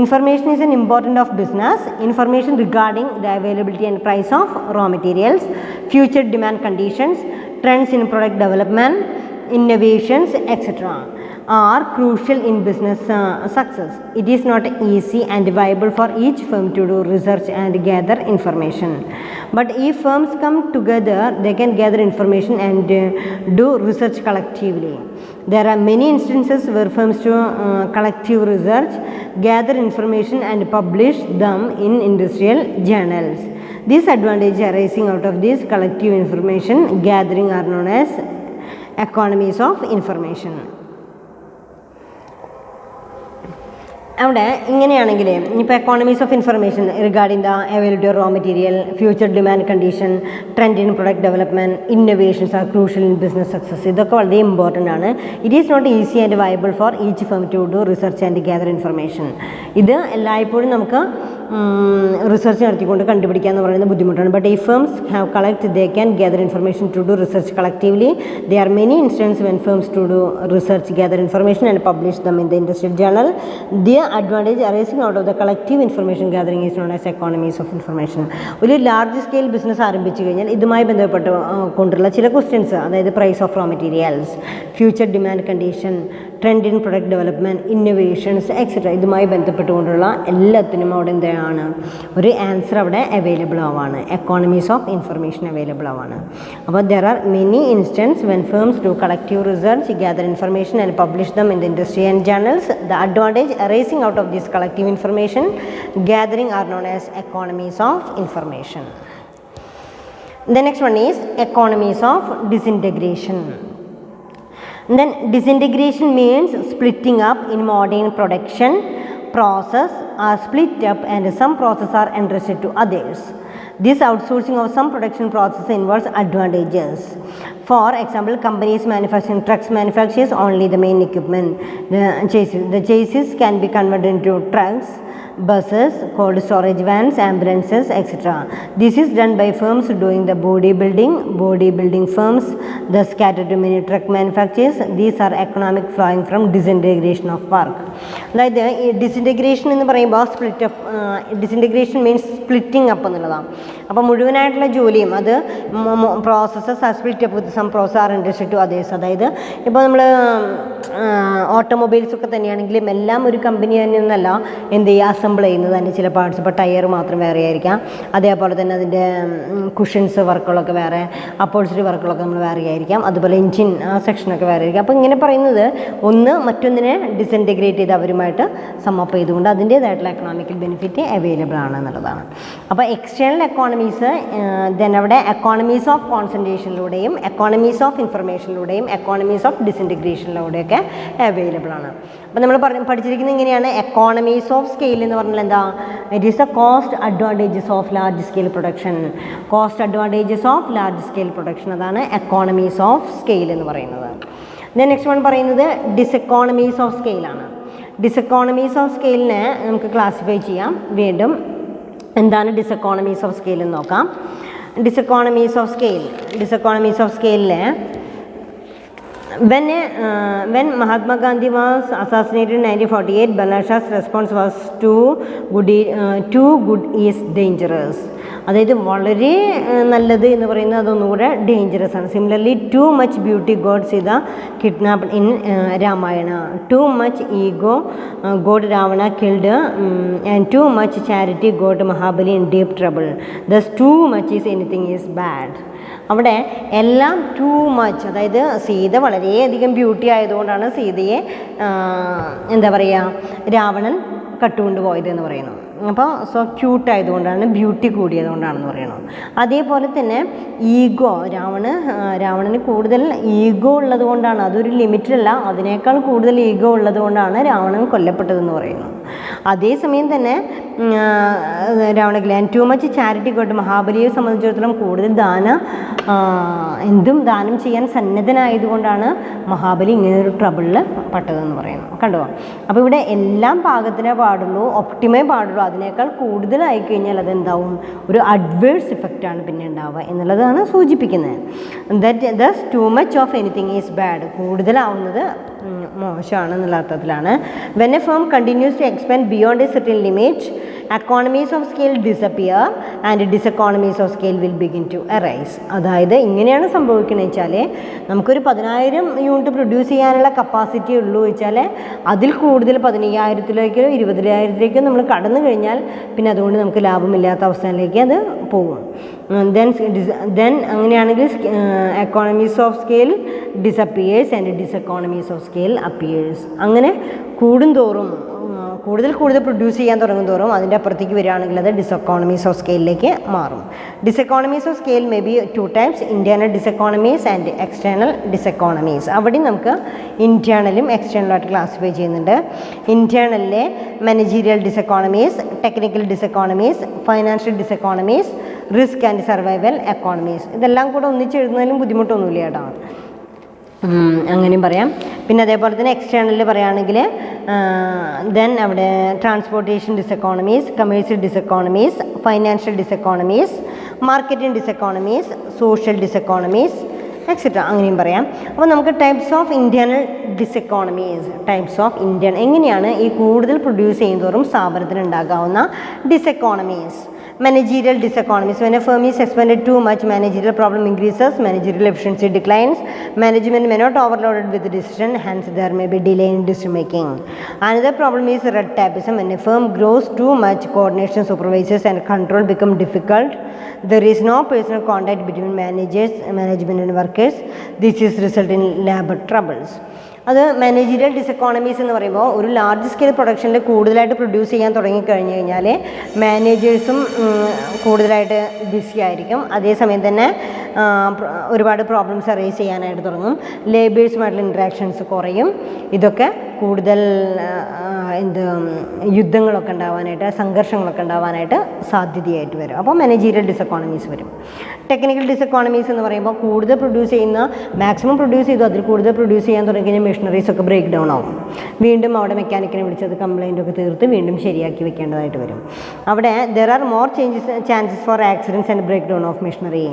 information is an important of business. Information regarding the availability and price of raw materials, future demand conditions, trends in product development, innovations etcetera are crucial in business success. It is not easy and viable for each firm to do research and gather information. But if firms come together, they can gather information and do research collectively. There are many instances where firms do collective research, gather information and publish them in industrial journals. These advantages arising out of this collective information gathering are known as economies of information. അവിടെ ഇങ്ങനെയാണെങ്കിൽ ഇപ്പോൾ economies of information regarding the availability of raw material, future demand condition, trend in product development, innovations are crucial in business success. ഇതൊക്കെ വളരെ important ആണ്. It is not easy and viable for each firm to do research and gather information. ഇത് എല്ലായ്പ്പോഴും നമുക്ക് research നടത്തിക്കൊണ്ട് കണ്ടുപിടിക്കുക എന്ന് പറയുന്നത് ബുദ്ധിമുട്ടാണ്. ബട്ട് ഈ firms have collect they can gather information to do research collectively. They are many instance when firms to do research gather information and publish them in the industrial journal. The advantage arising out of the collective information gathering is known as economies of information. ഒരു large scale business ആരംഭിച്ചു കഴിഞ്ഞാൽ ഇതുമായി ബന്ധപ്പെട്ട് കൊണ്ടുള്ള ചില questions, അതായത് price of raw materials, future demand condition, trend in product development, innovations etcetera, ഇതുമായി ബന്ധപ്പെട്ടുകൊണ്ടുള്ള എല്ലാത്തിനും അവിടെ എന്താണ് ഒരു ആൻസർ അവിടെ അവൈലബിൾ ആവാണ്. എക്കോണമീസ് ഓഫ് ഇൻഫർമേഷൻ അവൈലബിൾ ആവാണ്. അപ്പോൾ there are many instance when firms do collective research, gather information and publish them in the industry and journals. The advantage arising out of this collective information gathering are known as economies of information. The next one is economies of disintegration. Then disintegration means splitting up in modern production process are split up and some processes are entrusted to others. This outsourcing of some production process involves advantages. For example, companies manufacturing trucks manufactures only the main equipment. The chassis can be converted into trucks, buses, cold storage vans, ambulances, etc. This is done by firms doing the bodybuilding firms, thus scattered to many truck manufacturers. These are economic flowing from disintegration of work. അതായത് ഈ disintegration എന്ന് പറയുമ്പോൾ split up, disintegration means splitting up എന്നുള്ളതാണ്. അപ്പോൾ മുഴുവനായിട്ടുള്ള ജോലിയും അത് processes are split up with some process are entrusted to others. അതായത് ഇപ്പോൾ നമ്മൾ ഓട്ടോമൊബൈൽസ് ഒക്കെ തന്നെയാണെങ്കിലും എല്ലാം ഒരു കമ്പനി തന്നെ ഒന്നല്ല എന്ത് ചെയ്യുക അസംബിൾ ചെയ്യുന്നത് തന്നെ. ചില പാർട്സ് ഇപ്പോൾ ടയർ മാത്രം വേറെ ആയിരിക്കാം, അതേപോലെ തന്നെ അതിൻ്റെ കുഷൻസ് വർക്കുകളൊക്കെ വേറെ, അപ്പോൾസറി വർക്കുകളൊക്കെ നമ്മൾ വേറെ ആയിരിക്കാം, അതുപോലെ എഞ്ചിൻ സെക്ഷനൊക്കെ വേറെ ആയിരിക്കും. അപ്പോൾ ഇങ്ങനെ പറയുന്നത് ഒന്ന് മറ്റൊന്നിനെ ഡിസിൻറ്റഗ്രേറ്റ് ചെയ്ത് അവരുമായിട്ട് സമപ്പ് ചെയ്തുകൊണ്ട് അതിൻ്റേതായിട്ടുള്ള എക്കണോമിക്കൽ ബെനിഫിറ്റ് അവൈലബിൾ ആണ് എന്നുള്ളതാണ്. അപ്പോൾ എക്സ്റ്റേണൽ എക്കോണമീസ് ദെൻ അവിടെ എക്കോണമീസ് ഓഫ് കോൺസെൻട്രേഷനിലൂടെയും എക്കോണമീസ് ഓഫ് ഇൻഫർമേഷനിലൂടെയും എക്കോണമീസ് ഓഫ് ഡിസിൻറ്റഗ്രേഷനിലൂടെയൊക്കെ അവൈലബിൾ ആണ്. അപ്പോൾ നമ്മൾ പഠിച്ചിരിക്കുന്നത് ഇങ്ങനെയാണ്. എക്കോണമീസ് ഓഫ് സ്കെയിൽ എന്ന് പറഞ്ഞാൽ എന്താ? It is the cost advantages of large scale production. Cost advantages of large scale production, അതാണ് എക്കോണമീസ് ഓഫ് സ്കെയിൽ എന്ന് പറയുന്നത്. ദെൻ നെക്സ്റ്റ് വൺ പറയുന്നത് ഡിസെക്കോണമീസ് ഓഫ് സ്കെയിലാണ്. ഡിസെക്കോണമീസ് ഓഫ് സ്കെയിലിനെ നമുക്ക് ക്ലാസിഫൈ ചെയ്യാം. വീണ്ടും എന്താണ് ഡിസെക്കോണമീസ് ഓഫ് സ്കെയിൽ എന്ന് നോക്കാം. ഡിസെക്കോണമീസ് of സ്കെയിലിനെ when Mahatma Gandhi was assassinated in 1948, Balash's response was too good is dangerous. അതായത് വളരെ നല്ലത് എന്ന് പറയുന്നത് അതൊന്നുകൂടെ ഡേഞ്ചറസ് ആണ്. Similarly too much beauty got Sita kidnapped in Ramayana. Too much ego got Ravana killed and too much charity got Mahabali in deep trouble. Thus too much is anything is bad. അവിടെ എല്ലാം too much, അതായത് സീത വളരെയധികം ബ്യൂട്ടി ആയതുകൊണ്ടാണ് സീതയെ എന്താ പറയുക രാവണൻ കട്ടുകൊണ്ട് പോയത് എന്ന് പറയുന്നു. അപ്പോൾ സോ ക്യൂട്ട് ആയതുകൊണ്ടാണ്, ബ്യൂട്ടി കൂടിയതുകൊണ്ടാണെന്ന് പറയണം. അതേപോലെ തന്നെ ഈഗോ, രാവണന് കൂടുതൽ ഈഗോ ഉള്ളത് കൊണ്ടാണ്, അതൊരു ലിമിറ്റിലല്ല, അതിനേക്കാൾ കൂടുതൽ ഈഗോ ഉള്ളത് കൊണ്ടാണ് രാവണൻ കൊല്ലപ്പെട്ടതെന്ന് പറയുന്നു. അതേസമയം തന്നെ രാവണ ടു മച്ച് ചാരിറ്റി കൊണ്ട് മഹാബലിയെ സംബന്ധിച്ചിടത്തോളം കൂടുതൽ എന്തും ദാനം ചെയ്യാൻ സന്നദ്ധനായതുകൊണ്ടാണ് മഹാബലി ഇങ്ങനൊരു ട്രബിളിൽ പെട്ടതെന്ന് പറയുന്നു. കണ്ടോ? അപ്പോൾ ഇവിടെ എല്ലാം പാകത്തിനേ പാടുള്ളൂ, ഒപ്റ്റിമേ പാടുള്ളൂ. അതിനേക്കാൾ കൂടുതലായി കഴിഞ്ഞാൽ അതെന്താവും? ഒരു അഡ്വേഴ്സ് ഇഫക്റ്റാണ് പിന്നെ ഉണ്ടാവുക എന്നുള്ളതാണ് സൂചിപ്പിക്കുന്നത്. Thus too much of anything is bad. കൂടുതലാവുന്നത് മോശമാണ് എന്നുള്ള അർത്ഥത്തിലാണ്. When a firm continues to expand beyond a certain limit, economies of scale disappear and diseconomies of scale will begin to arise. അതായത് ഇങ്ങനെയാണ് സംഭവിക്കുന്നത് വെച്ചാൽ നമുക്കൊരു 10,000 യൂണിറ്റ് പ്രൊഡ്യൂസ് ചെയ്യാനുള്ള കപ്പാസിറ്റി ഉള്ളൂ വെച്ചാൽ അതിൽ കൂടുതൽ 15,000-ലേക്കോ 20,000-ലേക്കോ നമ്മൾ കടന്നു കഴിഞ്ഞാൽ പിന്നെ അതുകൊണ്ട് നമുക്ക് ലാഭമില്ലാത്ത അവസ്ഥയിലേക്ക് അത് പോകും. ദെൻ അങ്ങനെയാണെങ്കിൽ economies of scale disappears and diseconomies of scale appears. അങ്ങനെ കൂടുന്തോറും കൂടുതൽ പ്രൊഡ്യൂസ് ചെയ്യാൻ തുടങ്ങും തോറും അതിൻ്റെ അപ്പുറത്തേക്ക് വരികയാണെങ്കിൽ അത് ഡിസെക്കോണമീസ് ഓഫ് സ്കെയിലിലേക്ക് മാറും. Diseconomies of scale may be 2 types, internal diseconomies and external diseconomies. അവിടെ നമുക്ക് ഇൻറ്റേർണലും എക്സ്റ്റേണലുമായിട്ട് ക്ലാസിഫൈ ചെയ്യുന്നുണ്ട്. ഇൻറ്റേർണലിലെ managerial diseconomies, technical diseconomies, financial diseconomies, risk and survival economies. ഇതെല്ലാം കൂടെ ഒന്നിച്ചെഴുതുന്നതിലും ബുദ്ധിമുട്ടൊന്നുമില്ല കേട്ടോ. അങ്ങനെയും പറയാം. പിന്നെ അതേപോലെ തന്നെ എക്സ്റ്റേണലിൽ പറയുകയാണെങ്കിൽ ദെൻ അവിടെ transportation diseconomies, commercial diseconomies, financial diseconomies, marketing diseconomies, social diseconomies etcetera അങ്ങനെയും പറയാം. അപ്പോൾ നമുക്ക് types of internal diseconomies, types of Indian എങ്ങനെയാണ് ഈ കൂടുതൽ പ്രൊഡ്യൂസ് ചെയ്യുന്നതോറും സ്ഥാപനത്തിന് ഉണ്ടാകാവുന്ന diseconomies. Managerial diseconomies. When a firm is expended too much, managerial problem increases, managerial efficiency declines, management may not overloaded with decision, hence there may be delay in decision making. Another problem is red tapeism. When a firm grows too much, coordination, supervisors and control become difficult. There is no personal contact between management and workers. This is result in labor troubles. അത് managerial ഡിസെക്കോണമീസ് എന്ന് പറയുമ്പോൾ ഒരു large scale പ്രൊഡക്ഷനിൽ കൂടുതലായിട്ട് produce ചെയ്യാൻ തുടങ്ങിക്കഴിഞ്ഞ് കഴിഞ്ഞാൽ മാനേജേഴ്സും കൂടുതലായിട്ട് BC ആയിരിക്കും. അതേസമയം തന്നെ ഒരുപാട് പ്രോബ്ലംസ് അറേസ് ചെയ്യാനായിട്ട് തുടങ്ങും. ലേബേഴ്സുമായിട്ടുള്ള ഇൻട്രാക്ഷൻസ് കുറയും. ഇതൊക്കെ കൂടുതൽ യുദ്ധങ്ങളൊക്കെ ഉണ്ടാവാനായിട്ട്, സംഘർഷങ്ങളൊക്കെ ഉണ്ടാവാനായിട്ട് സാധ്യതയായിട്ട് വരും. അപ്പോൾ മാനേജീരിയൽ ഡിസെക്കോണമീസ് വരും. ടെക്നിക്കൽ ഡിസെക്കോണമീസ് എന്ന് പറയുമ്പോൾ കൂടുതൽ പ്രൊഡ്യൂസ് ചെയ്യുന്ന, മാക്സിമം പ്രൊഡ്യൂസ് ചെയ്തു അതിൽ കൂടുതൽ പ്രൊഡ്യൂസ് ചെയ്യാൻ തുടങ്ങി കഴിഞ്ഞാൽ മെഷീനറീസ് ഒക്കെ ബ്രേക്ക് ഡൗൺ ആവും. വീണ്ടും അവിടെ മെക്കാനിക്കിനെ വിളിച്ചത് കംപ്ലൈൻ്റ് ഒക്കെ തീർത്ത് വീണ്ടും ശരിയാക്കി വെക്കേണ്ടതായിട്ട് വരും. അവിടെ there are more chances for accidents and break down of machinery.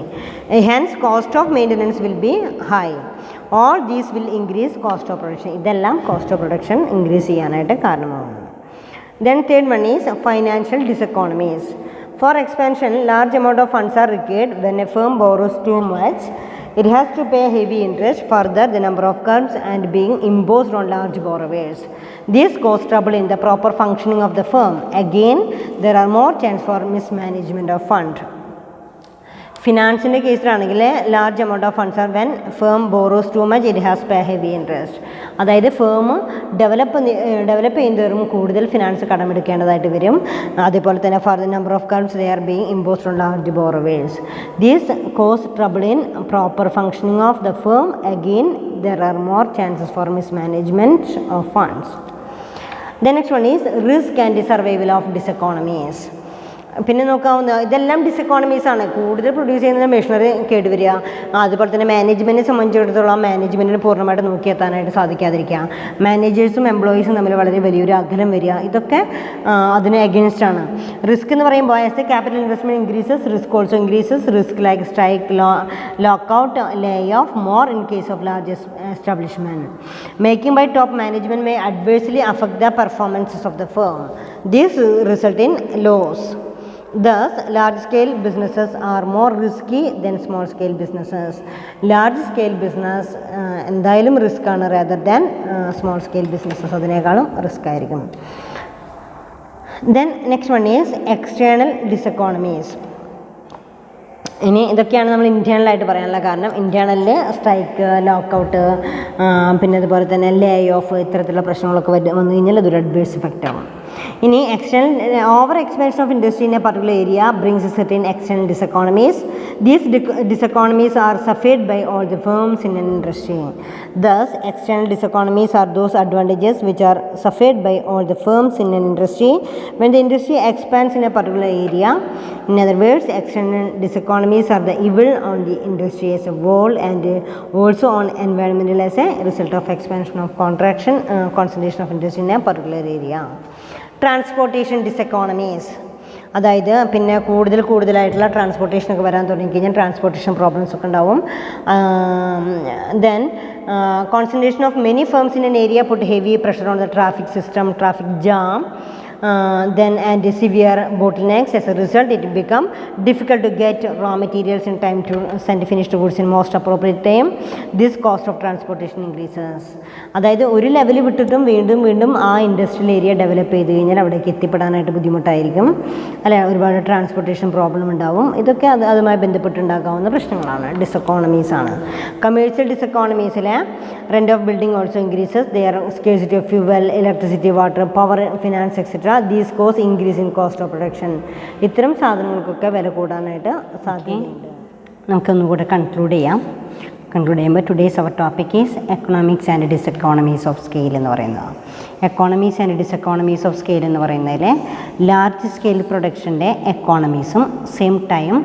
Hence cost of maintenance will be high. All these will increase cost of production. ഇതെല്ലാം കോസ്റ്റ് ഓഫ് പ്രൊഡക്ഷൻ ഇൻക്രീസ് ചെയ്യാനായിട്ട് കാരണമാകുന്നു. Then third one is financial diseconomies. For expansion, large amount of funds are required. When a firm borrows too much, it has to pay heavy interest. Further, the number of curbs and being imposed on large borrowers. This causes trouble in the proper functioning of the firm. Again, there are more chance for mismanagement of fund. ഫിനാൻസിൻ്റെ കേസിലാണെങ്കിൽ large amount of funds are when firm borrows too much it has pay heavy interest. അതായത് firm develop ചെയ്യുന്നതോറും കൂടുതൽ finance കടമെടുക്കേണ്ടതായിട്ട് വരും. അതേപോലെ തന്നെ for the number of curbs they are being imposed on large borrowers. These cause trouble in proper functioning of the firm. Again there are more chances for mismanagement of funds. The next one is risk and survival of ഡിസെക്കോണമീസ്. പിന്നെ നോക്കാവുന്ന ഇതെല്ലാം ഡിസെക്കോണമീസാണ്. കൂടുതൽ produce ചെയ്യുന്ന machinery കേടുവരിക. അതുപോലെ തന്നെ മാനേജ്മെൻറ്റിനെ സംബന്ധിച്ചിടത്തോളം മാനേജ്മെൻറ്റിന് പൂർണ്ണമായിട്ട് നോക്കിയെത്താനായിട്ട് സാധിക്കാതിരിക്കുക. മാനേജേഴ്സും എംപ്ലോയീസും തമ്മിൽ വളരെ വലിയൊരു അകലം വരിക. ഇതൊക്കെ അതിന് അഗെയിൻസ്റ്റ് ആണ്. റിസ്ക് എന്ന് പറയുമ്പോൾ as a capital investment increases, risk also increases. Risk like strike, lockout, lay off more in case of large establishment. Making by top management may adversely affect the performances of the firm. This result in loss. Thus, large-scale businesses are more risky than small-scale businesses. Large-scale business എന്തായാലും risk ആണ് rather than small-scale businesses. അതിനേക്കാളും risk ആയിരിക്കും. Then next one is external diseconomies. ഇനി ഇതൊക്കെയാണ് നമ്മൾ ഇൻറ്റേർണലായിട്ട് പറയാനുള്ള കാരണം. ഇൻറ്റേർണലിൽ strike, lockout, പിന്നെ അതുപോലെ തന്നെ ലേ ഓഫ്, ഇത്തരത്തിലുള്ള പ്രശ്നങ്ങളൊക്കെ വന്നു കഴിഞ്ഞാൽ അതൊരു അഡ്വേഴ്സ് ഇഫക്റ്റ് ആവും. ഇനി external over expansion of industry in A particular area brings certain external diseconomies. These diseconomies are suffered by all the firms in an industry. Thus, external diseconomies are those advantages which are suffered by all the firms in an industry when the industry expands in a particular area. In other words, external diseconomies are the evil on the industry as a whole and also on environmental as a result of expansion of concentration of industry in a particular area. Transportation diseconomies. അതായത് പിന്നെ കൂടുതലായിട്ടുള്ള ട്രാൻസ്പോർട്ടേഷനൊക്കെ വരാൻ തുടങ്ങിക്കഴിഞ്ഞാൽ transportation problems ഒക്കെ ഉണ്ടാവും. Then concentration of many firms in an area put heavy pressure on the traffic system, traffic jam. Then and severe bottlenecks. As a result, it become difficult to get raw materials in time to send finished goods in most appropriate time. This cost of transportation increases. അതായത് ഒരു level വിട്ടിട്ടും വീണ്ടും ആ industrial area develop ചെയ്ത് കഴിഞ്ഞാൽ അവിടേക്ക് എത്തിപ്പെടാനായിട്ട് ബുദ്ധിമുട്ടായിരിക്കും. അല്ലെ, ഒരുപാട് ട്രാൻസ്പോർട്ടേഷൻ പ്രോബ്ലം ഉണ്ടാവും. ഇതൊക്കെ അതുമായി ബന്ധപ്പെട്ടുണ്ടാകാവുന്ന പ്രശ്നങ്ങളാണ്, ഡിസെക്കോണമീസ് ആണ്. കമേഴ്ഷ്യൽ ഡിസെക്കോണമീസിലെ rent of building also increases. There scarcity of fuel, electricity, water, power, finance etcetera. These cause increase in cost of production. ഇത്തരം സാധനങ്ങൾക്കൊക്കെ വില കൂടാനായിട്ട് സാധ്യതയുണ്ട്. നമുക്കൊന്നുകൂടെ കൺക്ലൂഡ് ചെയ്യാം. കൺക്ലൂഡ് ചെയ്യുമ്പോൾ today's our topic is economics and diseconomies of scale എന്ന് പറയുന്നത്. Economies and diseconomies of scale എന്ന് പറയുന്നതിൽ ലാർജ് സ്കെയിൽ പ്രൊഡക്ഷൻ്റെ എക്കോണമീസും same time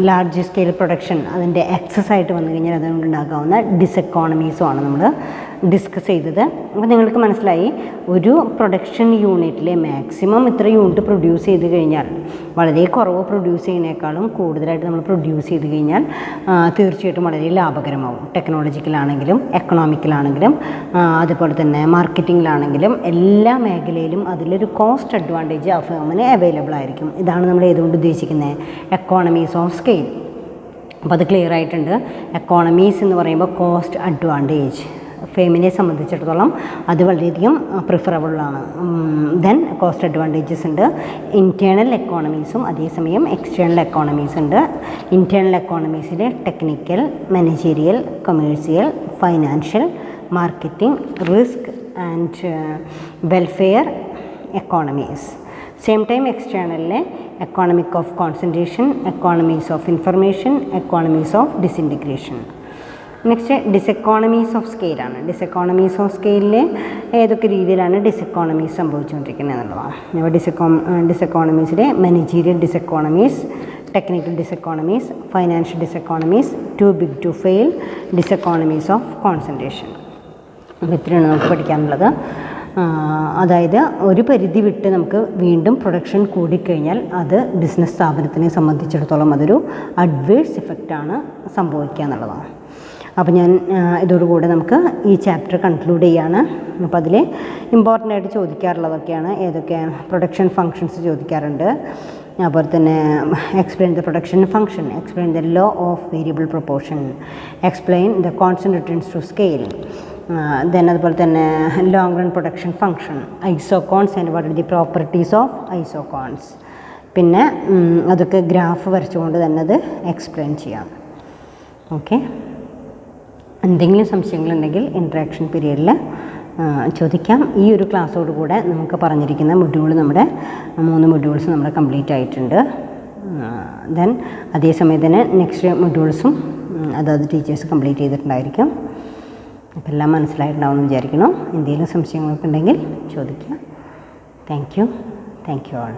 large scale production അതിൻ്റെ എക്സസ് ആയിട്ട് വന്നു കഴിഞ്ഞാൽ അതുകൊണ്ടുണ്ടാകാവുന്ന ഡിസെക്കോണമീസുമാണ് നമ്മൾ ഡിസ്കസ് ചെയ്തത്. അപ്പോൾ നിങ്ങൾക്ക് മനസ്സിലായി ഒരു പ്രൊഡക്ഷൻ യൂണിറ്റിൽ മാക്സിമം ഇത്ര യൂണിറ്റ് പ്രൊഡ്യൂസ് ചെയ്ത് കഴിഞ്ഞാൽ വളരെ കുറവ് പ്രൊഡ്യൂസ് ചെയ്യുന്നതിനേക്കാളും കൂടുതലായിട്ട് നമ്മൾ പ്രൊഡ്യൂസ് ചെയ്ത് കഴിഞ്ഞാൽ തീർച്ചയായിട്ടും വളരെ ലാഭകരമാവും. ടെക്നോളജിക്കലാണെങ്കിലും എക്കണോമിക്കലാണെങ്കിലും അതുപോലെ തന്നെ മാർക്കറ്റിങ്ങിലാണെങ്കിലും എല്ലാ മേഖലയിലും അതിലൊരു കോസ്റ്റ് അഡ്വാൻറ്റേജ് ആ ഫേമിന് അവൈലബിൾ ആയിരിക്കും. ഇതാണ് നമ്മൾ ഏതുകൊണ്ട് ഉദ്ദേശിക്കുന്നത്, എക്കോണമീസ് ഓഫ് സ്കെയിൽ. അപ്പോൾ അത് ക്ലിയർ ആയിട്ടുണ്ട്. എക്കോണമീസ് എന്ന് പറയുമ്പോൾ കോസ്റ്റ് അഡ്വാൻറ്റേജ് ഫേമിനെ സംബന്ധിച്ചിടത്തോളം അത് വളരെയധികം പ്രിഫറബിളാണ്. ദെൻ കോസ്റ്റ് അഡ്വാൻറ്റേജസ് ഉണ്ട്. ഇൻറ്റേർണൽ എക്കോണമീസും അതേസമയം എക്സ്റ്റേണൽ എക്കോണമീസ് ഉണ്ട്. ഇൻറ്റേർണൽ എക്കോണമീസിൽ technical, managerial, commercial, financial, marketing, risk and welfare economies. Same time എക്സ്റ്റേണലിലെ economic of concentration, economies of information, economies of disintegration. Next diseconomies of സ്കെയിലാണ്. ഡിസെക്കോണമീസ് ഓഫ് സ്കെയിലിൽ ഏതൊക്കെ രീതിയിലാണ് ഡിസെക്കോണമീസ് സംഭവിച്ചുകൊണ്ടിരിക്കുന്നത് എന്നുള്ളതാണ്. അപ്പോൾ ഡിസെക്കോണമീസിലെ managerial diseconomies, technical diseconomies, financial diseconomies, too big to fail, diseconomies of concentration. അപ്പോൾ ഇത്രയാണ് നമുക്ക് പഠിക്കാനുള്ളത്. അതായത് ഒരു പരിധി വിട്ട് നമുക്ക് വീണ്ടും പ്രൊഡക്ഷൻ കൂടിക്കഴിഞ്ഞാൽ അത് ബിസിനസ് സ്ഥാപനത്തിനെ സംബന്ധിച്ചിടത്തോളം അതൊരു അഡ്വേഴ്സ് ഇഫക്റ്റാണ് സംഭവിക്കുക എന്നുള്ളതാണ്. അപ്പോൾ ഞാൻ ഇതോടുകൂടെ നമുക്ക് ഈ ചാപ്റ്റർ കൺക്ലൂഡ് ചെയ്യാണ്. അപ്പോൾ അതിൽ ഇമ്പോർട്ടൻ്റ് ആയിട്ട് ചോദിക്കാറുള്ളതൊക്കെയാണ് ഏതൊക്കെയാണ്, പ്രൊഡക്ഷൻ ഫങ്ഷൻസ് ചോദിക്കാറുണ്ട്. അതുപോലെ തന്നെ explain the production function, explain the law of variable proportion, explain the constant returns to scale, then അതുപോലെ തന്നെ long run production function, isoquants and what are the properties of isoquants. പിന്നെ അതൊക്കെ graph വരച്ചുകൊണ്ട് തന്നെ അത് explain ചെയ്യാം. Okay, എന്തെങ്കിലും സംശയങ്ങളുണ്ടെങ്കിൽ interaction പീരീഡിൽ ചോദിക്കാം. ഈ ഒരു ക്ലാസ്സോട് കൂടെ നമുക്ക് പറഞ്ഞിരിക്കുന്ന മൊഡ്യൂൾ നമ്മുടെ 3 മൊഡ്യൂൾസ് നമ്മുടെ കംപ്ലീറ്റ് ആയിട്ടുണ്ട്. ദെൻ അതേസമയം തന്നെ നെക്സ്റ്റ് മൊഡ്യൂൾസും അതായത് ടീച്ചേഴ്സ് കംപ്ലീറ്റ് ചെയ്തിട്ടുണ്ടായിരിക്കും. അപ്പോൾ എല്ലാം മനസ്സിലായിട്ടുണ്ടാവുമെന്ന് വിചാരിക്കണം. എന്തെങ്കിലും സംശയങ്ങളൊക്കെ ഉണ്ടെങ്കിൽ ചോദിക്കാം. Thank you all.